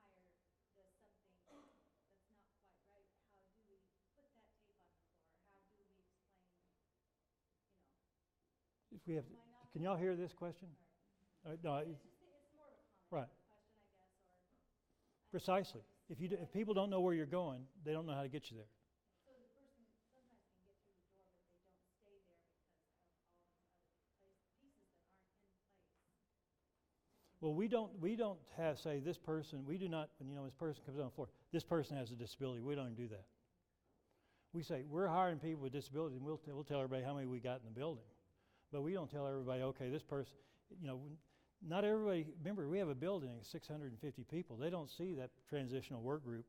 except if a new hire does something that's not quite right, how do we put that tape on the floor? How do we explain, if we have, can y'all hear this question? No, it's more of a comment Right. than a question, I guess, or Precisely. If people don't know where you're going, they don't know how to get you there. so the person sometimes can get through the door, but they don't stay there because of all these other pieces that aren't in place. Well, we don't have, say, this person, we do not, when this person comes on the floor, this person has a disability. We don't even do that. We say, we're hiring people with disabilities, and we'll tell everybody how many we got in the building. But we don't tell everybody, okay, this person, not everybody, remember, we have a building of 650 people. They don't see that transitional work group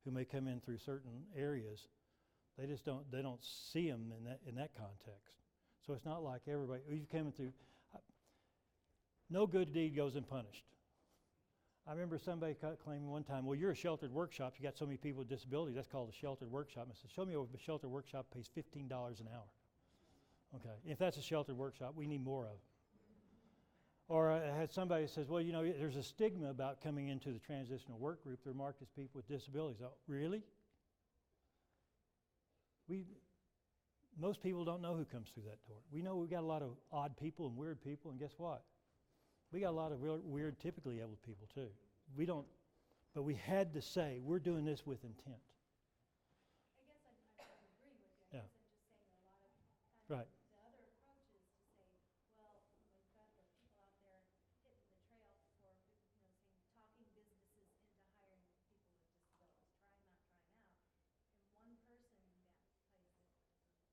who may come in through certain areas. They don't see them in that context. So it's not like everybody, you've come through, no good deed goes unpunished. I remember somebody claiming one time, well, you're a sheltered workshop, you got so many people with disabilities, that's called a sheltered workshop. I said, show me a sheltered workshop pays $15 an hour. Okay, if that's a sheltered workshop, we need more of it. Or I had somebody says, well, there's a stigma about coming into the transitional work group. They're marked as people with disabilities. Oh, really? Most people don't know who comes through that door. We know we've got a lot of odd people and weird people, and guess what? We got a lot of weird, typically able people too. We don't, but we had to say, we're doing this with intent. I guess I would agree with you. Yeah. I guess I'm just saying that a lot of times Right. the other approach is to say, well, we've got the people out there hitting the trail for, saying, talking businesses into hiring people with disabilities, trying out. And one person in that place of employment.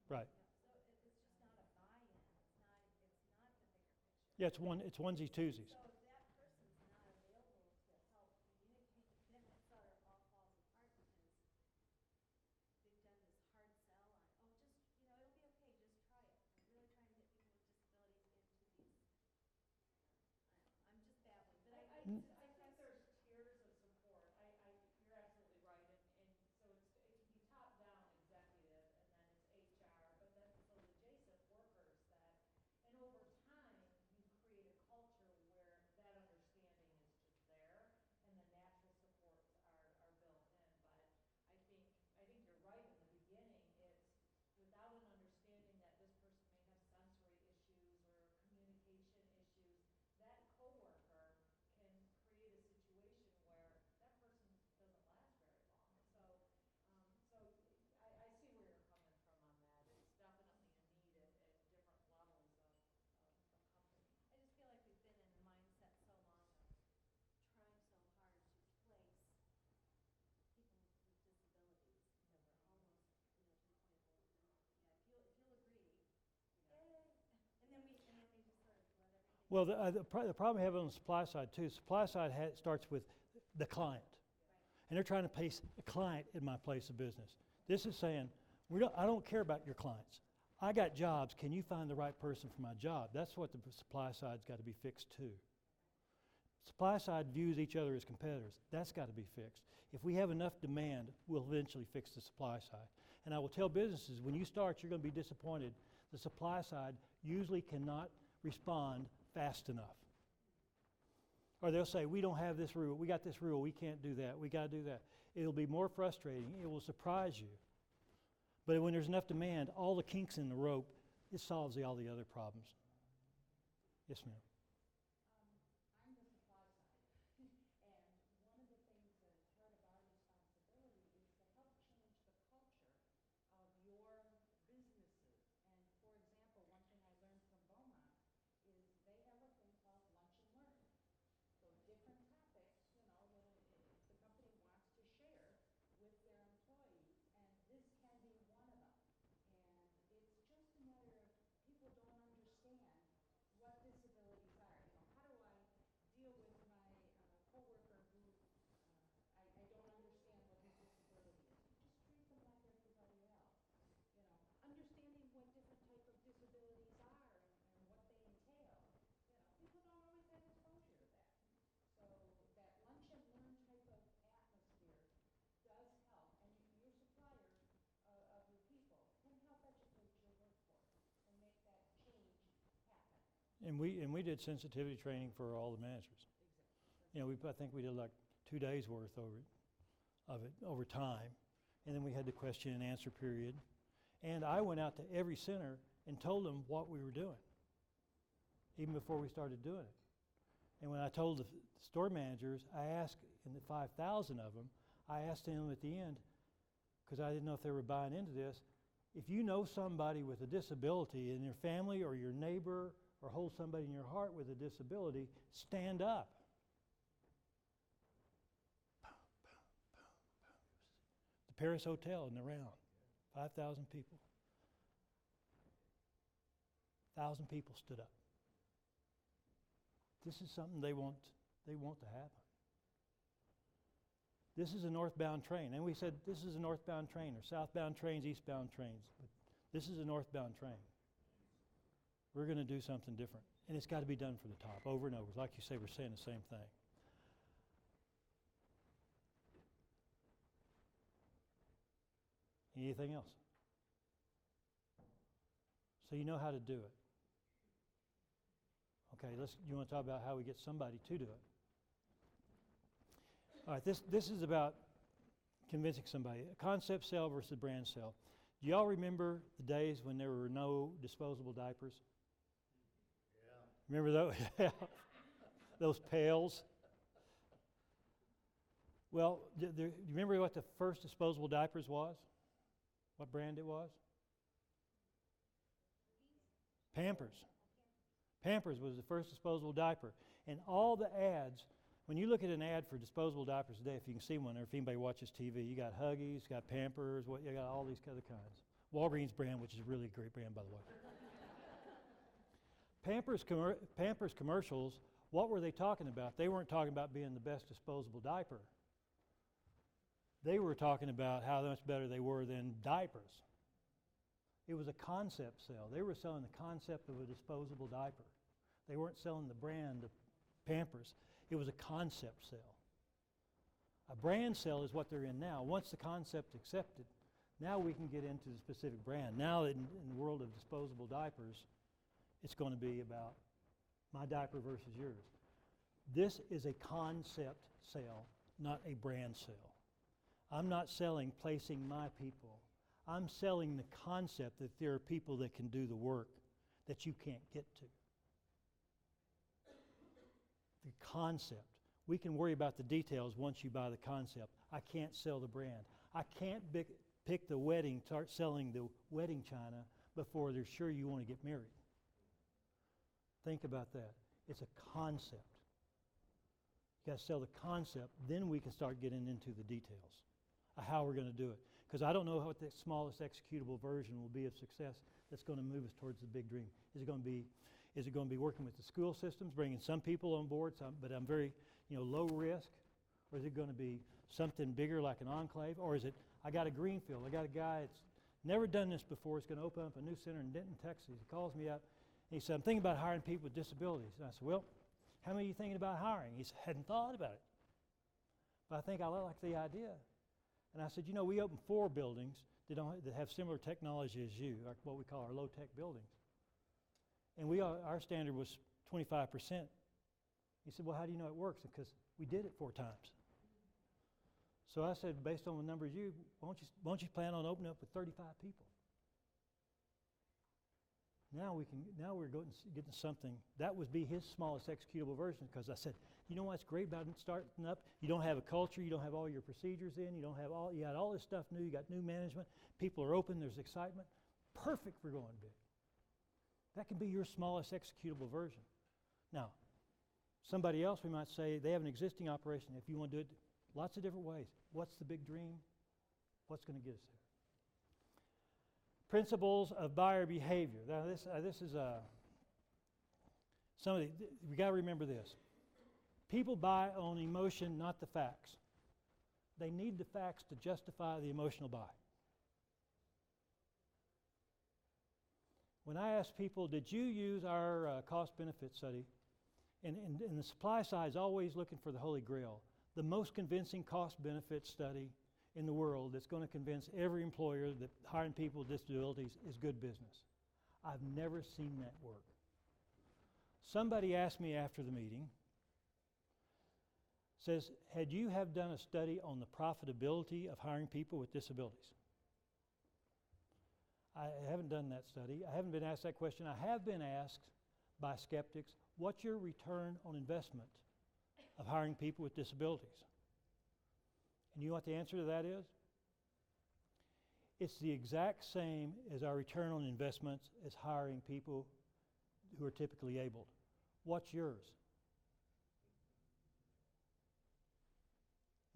Right. So it's just not a buy-in. It's not the bigger picture. Yeah, it's onesies, twosies. So if that person's not available to help communicate, then it sort of all falls apart because they've done this hard sell on, oh, just, it'll be okay, just try it. We're really trying to get people with disabilities into these, I'm just babbling, but I Mm. think there's tiers of support. You're absolutely right, and so it can be top down executive, and then it's HR, but then it's those adjacent workers and over time, you create a culture where that understanding is just there, and the natural supports are built in. But I think you're right in the beginning. It's without an understanding that this person may have sensory issues or communication issues, that coworker can create a situation where that person doesn't last very long. So I see where you're coming from on that. It's definitely a need at different levels of company. I just feel like we've been in the mindset so long of trying so hard to place people with disabilities that we're almost, to the point of overthinking. Yeah, if you'll agree, yay, and then we just sort of let everything. Well, the problem we have on the supply side too, supply side starts with the client. And they're trying to place a client in my place of business. This is saying, I don't care about your clients. I got jobs. Can you find the right person for my job? That's what the supply side's got to be fixed too. Supply side views each other as competitors. That's got to be fixed. If we have enough demand, we'll eventually fix the supply side. And I will tell businesses, when you start, you're going to be disappointed. The supply side usually cannot respond fast enough. Or they'll say, we don't have this rule, we got this rule, we can't do that, we got to do that. It'll be more frustrating, it will surprise you. But when there's enough demand, all the kinks in the rope, it solves all the other problems. Yes, ma'am. I'm the supply side, and one of the things that is part of our responsibility is to help change the culture of your businesses. And for example, one thing I learned from Beaumont is they have a thing called lunch and learn. So different topics, if the company wants to share with their employees, and this can be one of them. And it's just a matter of people don't understand what disabilities are. How do I deal with my coworker who I don't understand what his disability is? You just treat them like everybody else. Understanding what different type of disabilities are and what they entail. People don't always have exposure to that. So that lunch and learn type of atmosphere does help, and your suppliers of your people can help educate your workforce and make that change happen. And we did sensitivity training for all the managers. Exactly. I think we did like 2 days worth of it over time. And then we had the question and answer period. And I went out to every center and told them what we were doing, even before we started doing it. And when I told the store managers, I asked, in the 5,000 of them, I asked them at the end, because I didn't know if they were buying into this, if you know somebody with a disability in your family or your neighbor or hold somebody in your heart with a disability, stand up. The Paris Hotel in the round, 5,000 people. 1,000 people stood up. This is something they want to happen. This is a northbound train. And we said, this is a northbound train, or southbound trains, eastbound trains. But this is a northbound train. We're going to do something different. And it's got to be done from the top, over and over. Like you say, we're saying the same thing. Anything else? So you know how to do it. Okay, you want to talk about how we get somebody to do it. All right, this is about convincing somebody. A concept sale versus brand sale. Do y'all remember the days when there were no disposable diapers? Yeah. Remember those? Those pails? Well, do you remember what the first disposable diapers was? What brand it was? Pampers. Pampers was the first disposable diaper. And all the ads, when you look at an ad for disposable diapers today, if you can see one, or if anybody watches TV, you got Huggies, got Pampers, you got all these other kinds. Walgreens brand, which is a really great brand, by the way. Pampers commercials, what were they talking about? They weren't talking about being the best disposable diaper. They were talking about how much better they were than diapers. It was a concept sale. They were selling the concept of a disposable diaper. They weren't selling the brand of Pampers. It was a concept sale. A brand sale is what they're in now. Once the concept's accepted, now we can get into the specific brand. Now in the world of disposable diapers, it's going to be about my diaper versus yours. This is a concept sale, not a brand sale. I'm not selling placing my people. I'm selling the concept that there are people that can do the work that you can't get to. The concept. We can worry about the details once you buy the concept. I can't sell the brand. I can't pick the wedding, start selling the wedding china before they're sure you want to get married. Think about that. It's a concept. You got to sell the concept, then we can start getting into the details of how we're going to do it. Because I don't know what the smallest executable version will be of success that's going to move us towards the big dream. Is it going to be working with the school systems, bringing some people on board, but I'm very low risk? Or is it going to be something bigger like an enclave? Or is it, I got a greenfield, I got a guy that's never done this before, he's going to open up a new center in Denton, Texas. He calls me up and he said, I'm thinking about hiring people with disabilities. And I said, well, how many are you thinking about hiring? He said, hadn't thought about it, but I think I like the idea. And I said, we opened 4 buildings that have similar technology as you, what we call our low-tech buildings. And our standard was 25%. He said, well, how do you know it works? Because we did it 4 times. So I said, based on the numbers why don't you plan on opening up with 35 people? Now we're getting something. That would be his smallest executable version, because I said, you know what's great about starting up? You don't have a culture, you don't have all your procedures in, you got all this stuff new, you got new management, people are open, there's excitement. Perfect for going big. That can be your smallest executable version. Now, somebody else, we might say, they have an existing operation. If you want to do it lots of different ways. What's the big dream? What's going to get us there? Principles of buyer behavior. Now, this is we got to remember this. People buy on emotion, not the facts. They need the facts to justify the emotional buy. When I ask people, did you use our cost-benefit study? And the supply side is always looking for the Holy Grail. The most convincing cost-benefit study in the world that's going to convince every employer that hiring people with disabilities is good business. I've never seen that work. Somebody asked me after the meeting, says, had you have done a study on the profitability of hiring people with disabilities? I haven't done that study. I haven't been asked that question. I have been asked by skeptics, what's your return on investment of hiring people with disabilities? And you know what the answer to that is? It's the exact same as our return on investments as hiring people who are typically abled. What's yours?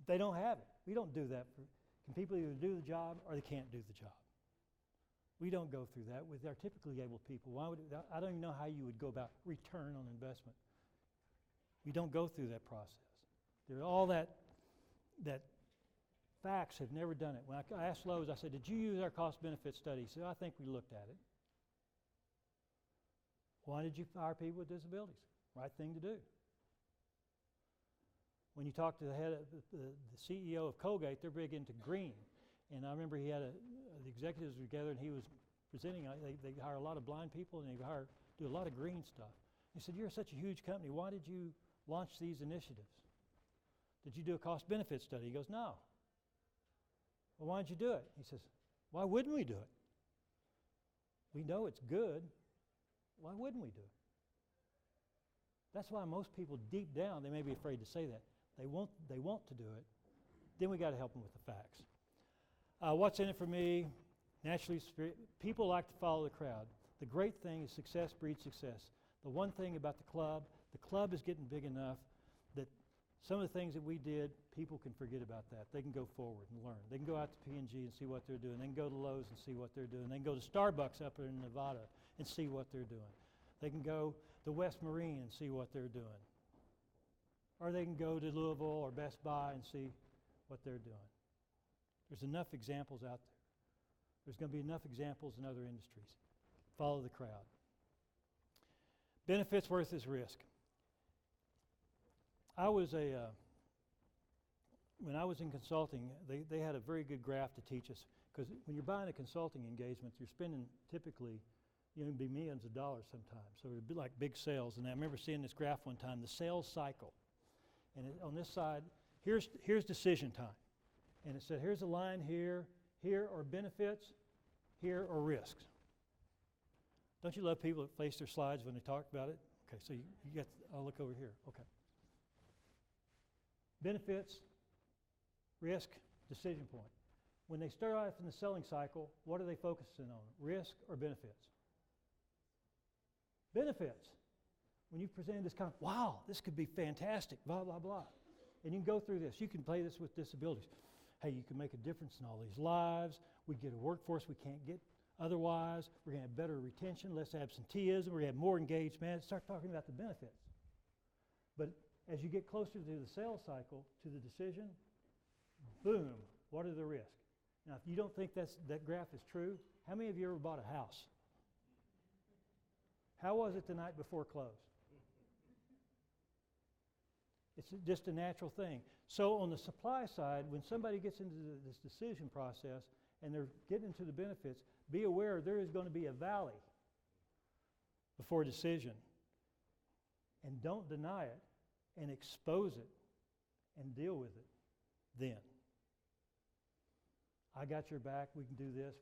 They don't have it. We don't do that. Can people either do the job or they can't do the job? We don't go through that with our typically able people. I don't even know how you would go about return on investment. We don't go through that process. There's all that facts have never done it. When I asked Lowe's, I said, did you use our cost-benefit study? He said, I think we looked at it. Why did you hire people with disabilities? Right thing to do. When you talk to the head of the CEO of Colgate, they're big into green. And I remember he had the executives were together and he was presenting. They hire a lot of blind people and they do a lot of green stuff. He said, you're such a huge company. Why did you launch these initiatives? Did you do a cost-benefit study? He goes, no. Well, why did you do it? He says, Why wouldn't we do it? We know it's good. Why wouldn't we do it? That's why most people deep down, they may be afraid to say that. They want to do it. Then we got to help them with the facts. What's in it for me? Naturally, people like to follow the crowd. The great thing is success breeds success. The one thing about the club is getting big enough that some of the things that we did, people can forget about that. They can go forward and learn. They can go out to P&G and see what they're doing. They can go to Lowe's and see what they're doing. They can go to Starbucks up in Nevada and see what they're doing. They can go to West Marine and see what they're doing. Or they can go to Louisville or Best Buy and see what they're doing. There's enough examples out there. There's going to be enough examples in other industries. Follow the crowd. Benefits versus risk. When I was in consulting, they had a very good graph to teach us, because when you're buying a consulting engagement, you're spending typically, it'd be millions of dollars sometimes. So it would be like big sales. And I remember seeing this graph one time, the sales cycle. And on this side, here's decision time. And it said, here's a line here are benefits, here are risks. Don't you love people that place their slides when they talk about it? Okay, so you get, I'll look over here. Okay. Benefits, risk, decision point. When they start off in the selling cycle, what are they focusing on? Risk or benefits? Benefits. When you present this kind of, wow, this could be fantastic, blah, blah, blah. And you can go through this. You can play this with disabilities. Hey, you can make a difference in all these lives. We get a workforce we can't get otherwise. We're going to have better retention, less absenteeism. We're going to have more engaged managers. Start talking about the benefits. But as you get closer to the sales cycle, to the decision, boom, what are the risks? Now, if you don't think that graph is true, how many of you ever bought a house? How was it the night before close? It's just a natural thing. So on the supply side, when somebody gets into this decision process and they're getting into the benefits, be aware there is going to be a valley before decision. And don't deny it, and expose it and deal with it then. I got your back, we can do this,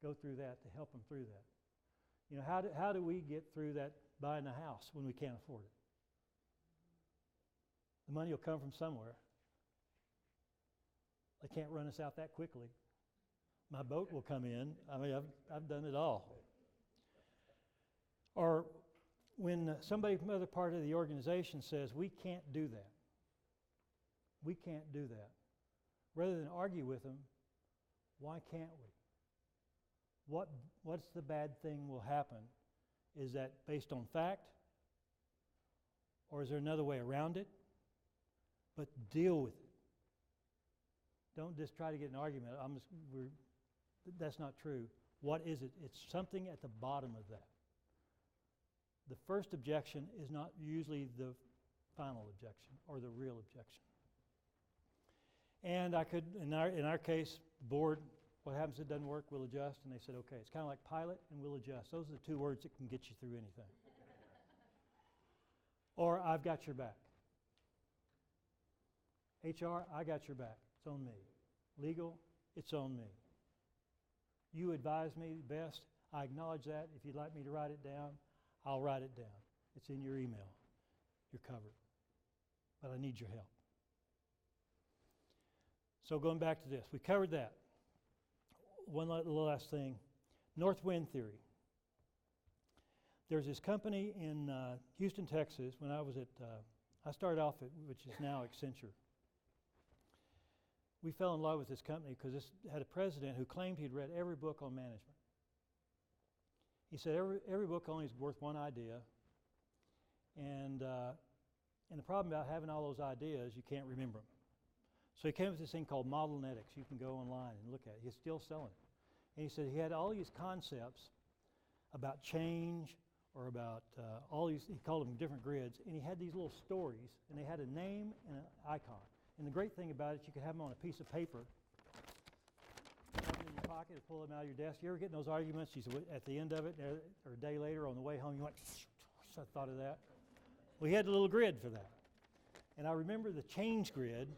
go through that to help them through that. How do we get through that buying a house when we can't afford it? The money will come from somewhere. They can't run us out that quickly. My boat will come in. I mean, I've done it all. Or when somebody from another part of the organization says, we can't do that. We can't do that. Rather than argue with them, why can't we? What's the bad thing will happen? Is that based on fact? Or is there another way around it? But deal with it. Don't just try to get an argument. That's not true. What is it? It's something at the bottom of that. The first objection is not usually the final objection or the real objection. And I could, in our case, the board, what happens if it doesn't work, we'll adjust. And they said, okay, it's kind of like pilot and we'll adjust. Those are the two words that can get you through anything. Or I've got your back. HR, I got your back. It's on me. Legal, it's on me. You advise me best. I acknowledge that. If you'd like me to write it down, I'll write it down. It's in your email. You're covered. But I need your help. So going back to this, we covered that. One last thing, North Wind theory. There's this company in Houston, Texas, when I was I started off at, which is now Accenture. We fell in love with this company because this had a president who claimed he'd read every book on management. He said every book only is worth one idea, and the problem about having all those ideas, you can't remember them. So he came up with this thing called Modelnetics. You can go online and look at it. He's still selling it. And he said he had all these concepts about change or about all these, he called them different grids, and he had these little stories, and they had a name and an icon. And the great thing about it, you could have them on a piece of paper, put them in your pocket, or pull them out of your desk. You ever get in those arguments? You said, at the end of it, or a day later on the way home, you went, I thought of that. Well, he had a little grid for that. And I remember the change grid,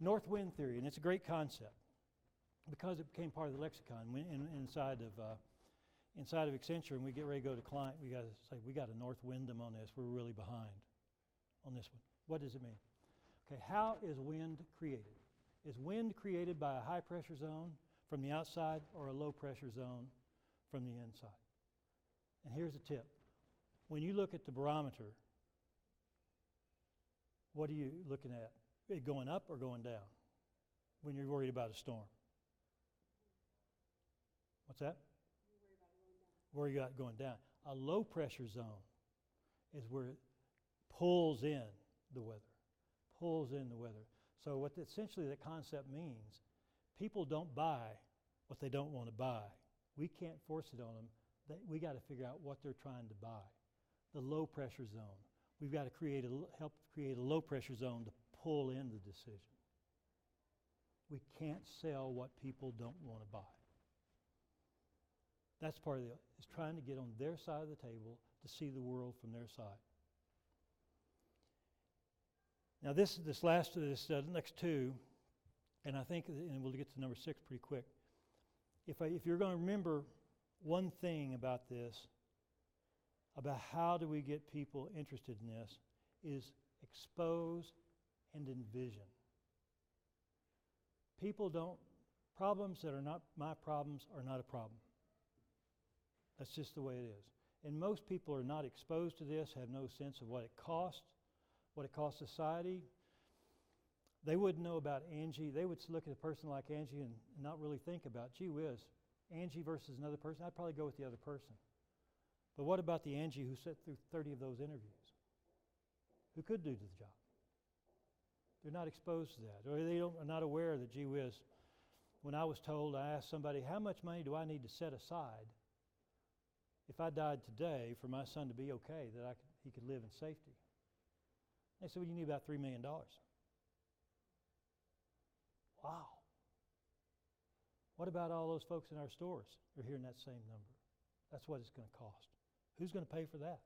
North Wind theory, and it's a great concept. because it became part of the lexicon inside of Accenture, and we get ready to go to client, we got to say, we got a North Wyndham on this. We're really behind on this one. What does it mean? Okay, how is wind created? Is wind created by a high pressure zone from the outside or a low pressure zone from the inside? And here's a tip. When you look at the barometer, what are you looking at? It going up or going down when you're worried about a storm? What's that? Where you got going down. A low pressure zone is where it pulls in the weather. Pulls in the weather. So what essentially that concept means, people don't buy what they don't want to buy. We can't force it on them. We got to figure out what they're trying to buy. The low pressure zone. We've got to help create a low pressure zone to pull in the decision. We can't sell what people don't want to buy. That's part of is trying to get on their side of the table to see the world from their side. Now this next two, and I think, and we'll get to number 6 pretty quick. If you're going to remember one thing about this, about how do we get people interested in this, is expose and envision. Problems that are not my problems are not a problem. That's just the way it is. And most people are not exposed to this, have no sense of what it costs society. They wouldn't know about Angie. They would look at a person like Angie and not really think about, gee whiz, Angie versus another person. I'd probably go with the other person. But what about the Angie who sat through 30 of those interviews? Who could do the job? They're not exposed to that. Or they are not aware that, gee whiz, when I was told, I asked somebody, how much money do I need to set aside if I died today for my son to be okay, that he could live in safety? They said, well, you need about $3 million. Wow. What about all those folks in our stores who are hearing that same number? That's what it's going to cost. Who's going to pay for that?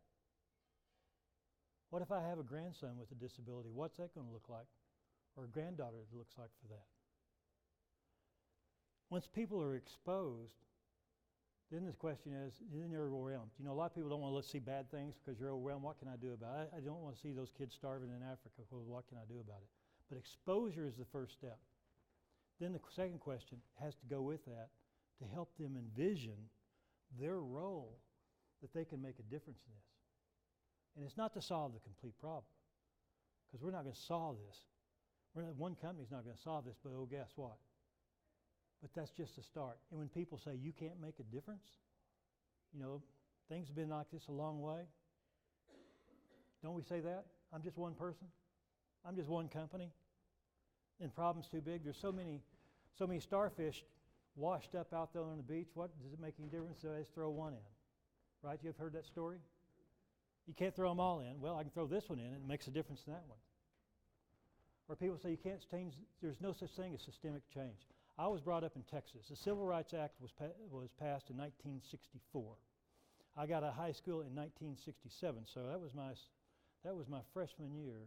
What if I have a grandson with a disability? What's that going to look like? Or a granddaughter that looks like for that? Once people are exposed, then the question is, then you're overwhelmed. You know, a lot of people don't want to see bad things because you're overwhelmed. What can I do about it? I don't want to see those kids starving in Africa. Well, what can I do about it? But exposure is the first step. Then the second question has to go with that to help them envision their role that they can make a difference in this. And it's not to solve the complete problem, because we're not going to solve this. One company's not going to solve this, but oh, guess what? But that's just a start. And when people say you can't make a difference, you know, things have been like this a long way. Don't we say that? I'm just one person. I'm just one company. And problem's too big. There's so many starfish washed up out there on the beach. What does it make any difference if I just throw one in? Right? You've heard that story? You can't throw them all in. Well, I can throw this one in, and it makes a difference in that one. Or people say you can't change, there's no such thing as systemic change. I was brought up in Texas. The Civil Rights Act was passed in 1964. I got out of high school in 1967, so that was my freshman year,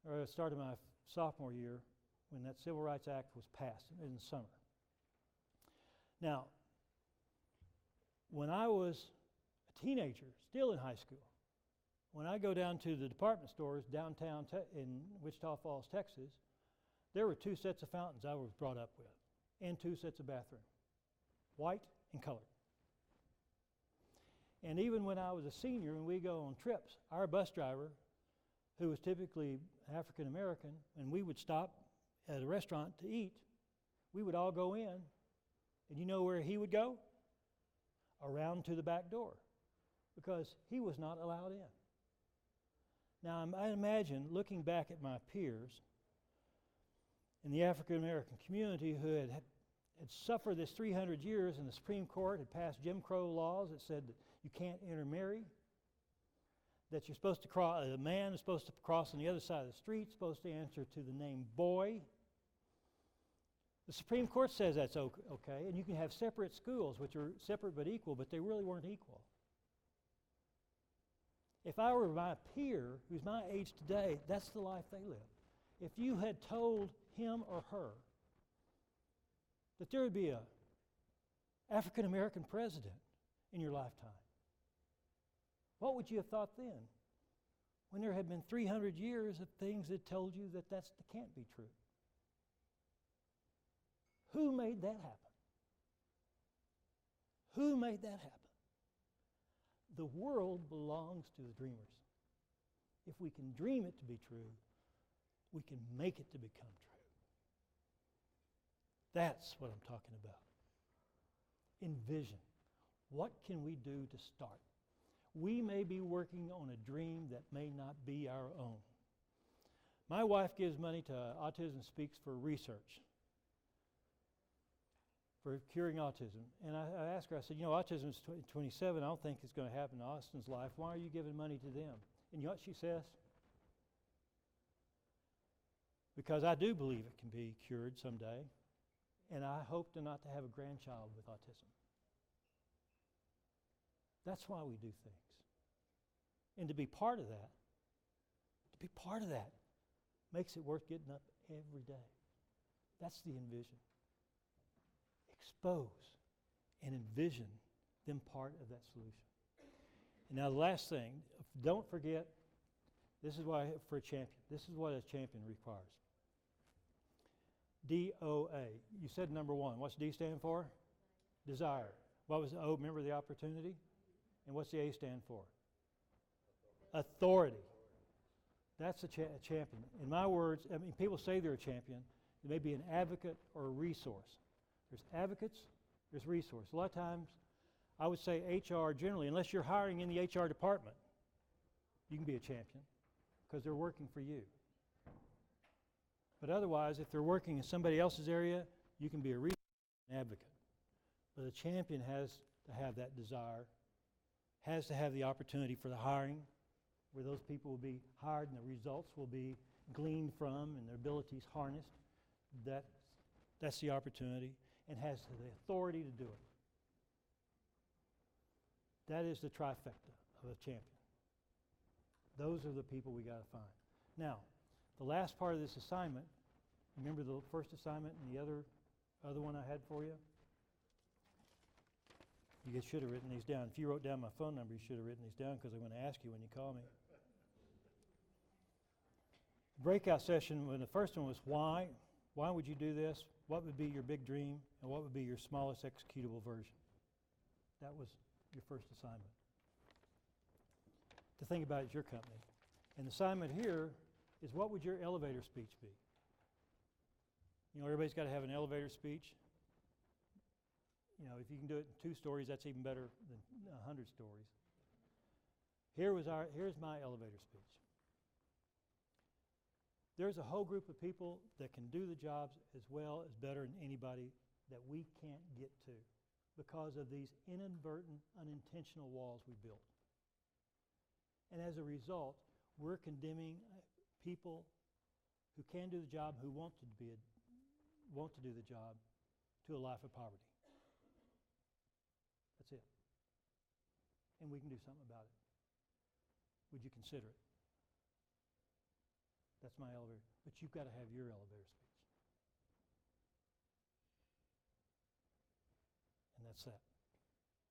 or the start of my sophomore year, when that Civil Rights Act was passed in the summer. Now, when I was a teenager, still in high school, when I go down to the department stores downtown in Wichita Falls, Texas, there were 2 sets of fountains I was brought up with, and 2 sets of bathrooms, white and colored. And even when I was a senior and we go on trips, our bus driver, who was typically African American, and we would stop at a restaurant to eat, we would all go in, and you know where he would go? Around to the back door, because he was not allowed in. Now, I imagine looking back at my peers in the African American community who had suffered this 300 years, and the Supreme Court had passed Jim Crow laws that said that you can't intermarry, that you're supposed to cross, a man is supposed to cross on the other side of the street, supposed to answer to the name boy. The Supreme Court says that's okay, and you can have separate schools, which are separate but equal, but they really weren't equal. If I were my peer, who's my age today, that's the life they live. If you had told him or her that there would be a African American president in your lifetime? What would you have thought then? When there had been 300 years of things that told you that that can't be true. Who made that happen? Who made that happen? The world belongs to the dreamers. If we can dream it to be true, we can make it to become true. That's what I'm talking about. Envision. What can we do to start? We may be working on a dream that may not be our own. My wife gives money to Autism Speaks for research, for curing autism. And I asked her, I said, autism is 27. I don't think it's going to happen in Austin's life. Why are you giving money to them? And you know what she says? Because I do believe it can be cured someday, and I hope to not to have a grandchild with autism. That's why we do things. And to be part of that, makes it worth getting up every day. That's the envision. Expose and envision them part of that solution. And now the last thing, don't forget, this is why for a champion. This is what a champion requires. DOA. You said number one. What's D stand for? Desire. What was the O? Remember the opportunity? And what's the A stand for? Authority. That's a champion. In my words, I mean, people say they're a champion. They may be an advocate or a resource. There's advocates, there's resource. A lot of times, I would say HR generally, unless you're hiring in the HR department, you can be a champion because they're working for you. But otherwise, if they're working in somebody else's area, you can be a resource and advocate. But a champion has to have that desire, has to have the opportunity for the hiring, where those people will be hired and the results will be gleaned from and their abilities harnessed. That's the opportunity, and has the authority to do it. That is the trifecta of a champion. Those are the people we got to find. Now, the last part of this assignment, remember the first assignment and the other one I had for you? You should have written these down. If you wrote down my phone number, you should have written these down because I'm going to ask you when you call me. Breakout session, when the first one was why. Why would you do this? What would be your big dream? And what would be your smallest executable version? That was your first assignment. To think about is your company. And the assignment here is what would your elevator speech be? Everybody's got to have an elevator speech. If you can do it in 2 stories, that's even better than 100 stories. Here's my elevator speech. There's a whole group of people that can do the jobs as well as better than anybody that we can't get to because of these inadvertent, unintentional walls we built. And as a result, we're condemning people who can do the job, who want to do the job, to a life of poverty. That's it. And we can do something about it. Would you consider it? That's my elevator. But you've got to have your elevator speech. And that's that.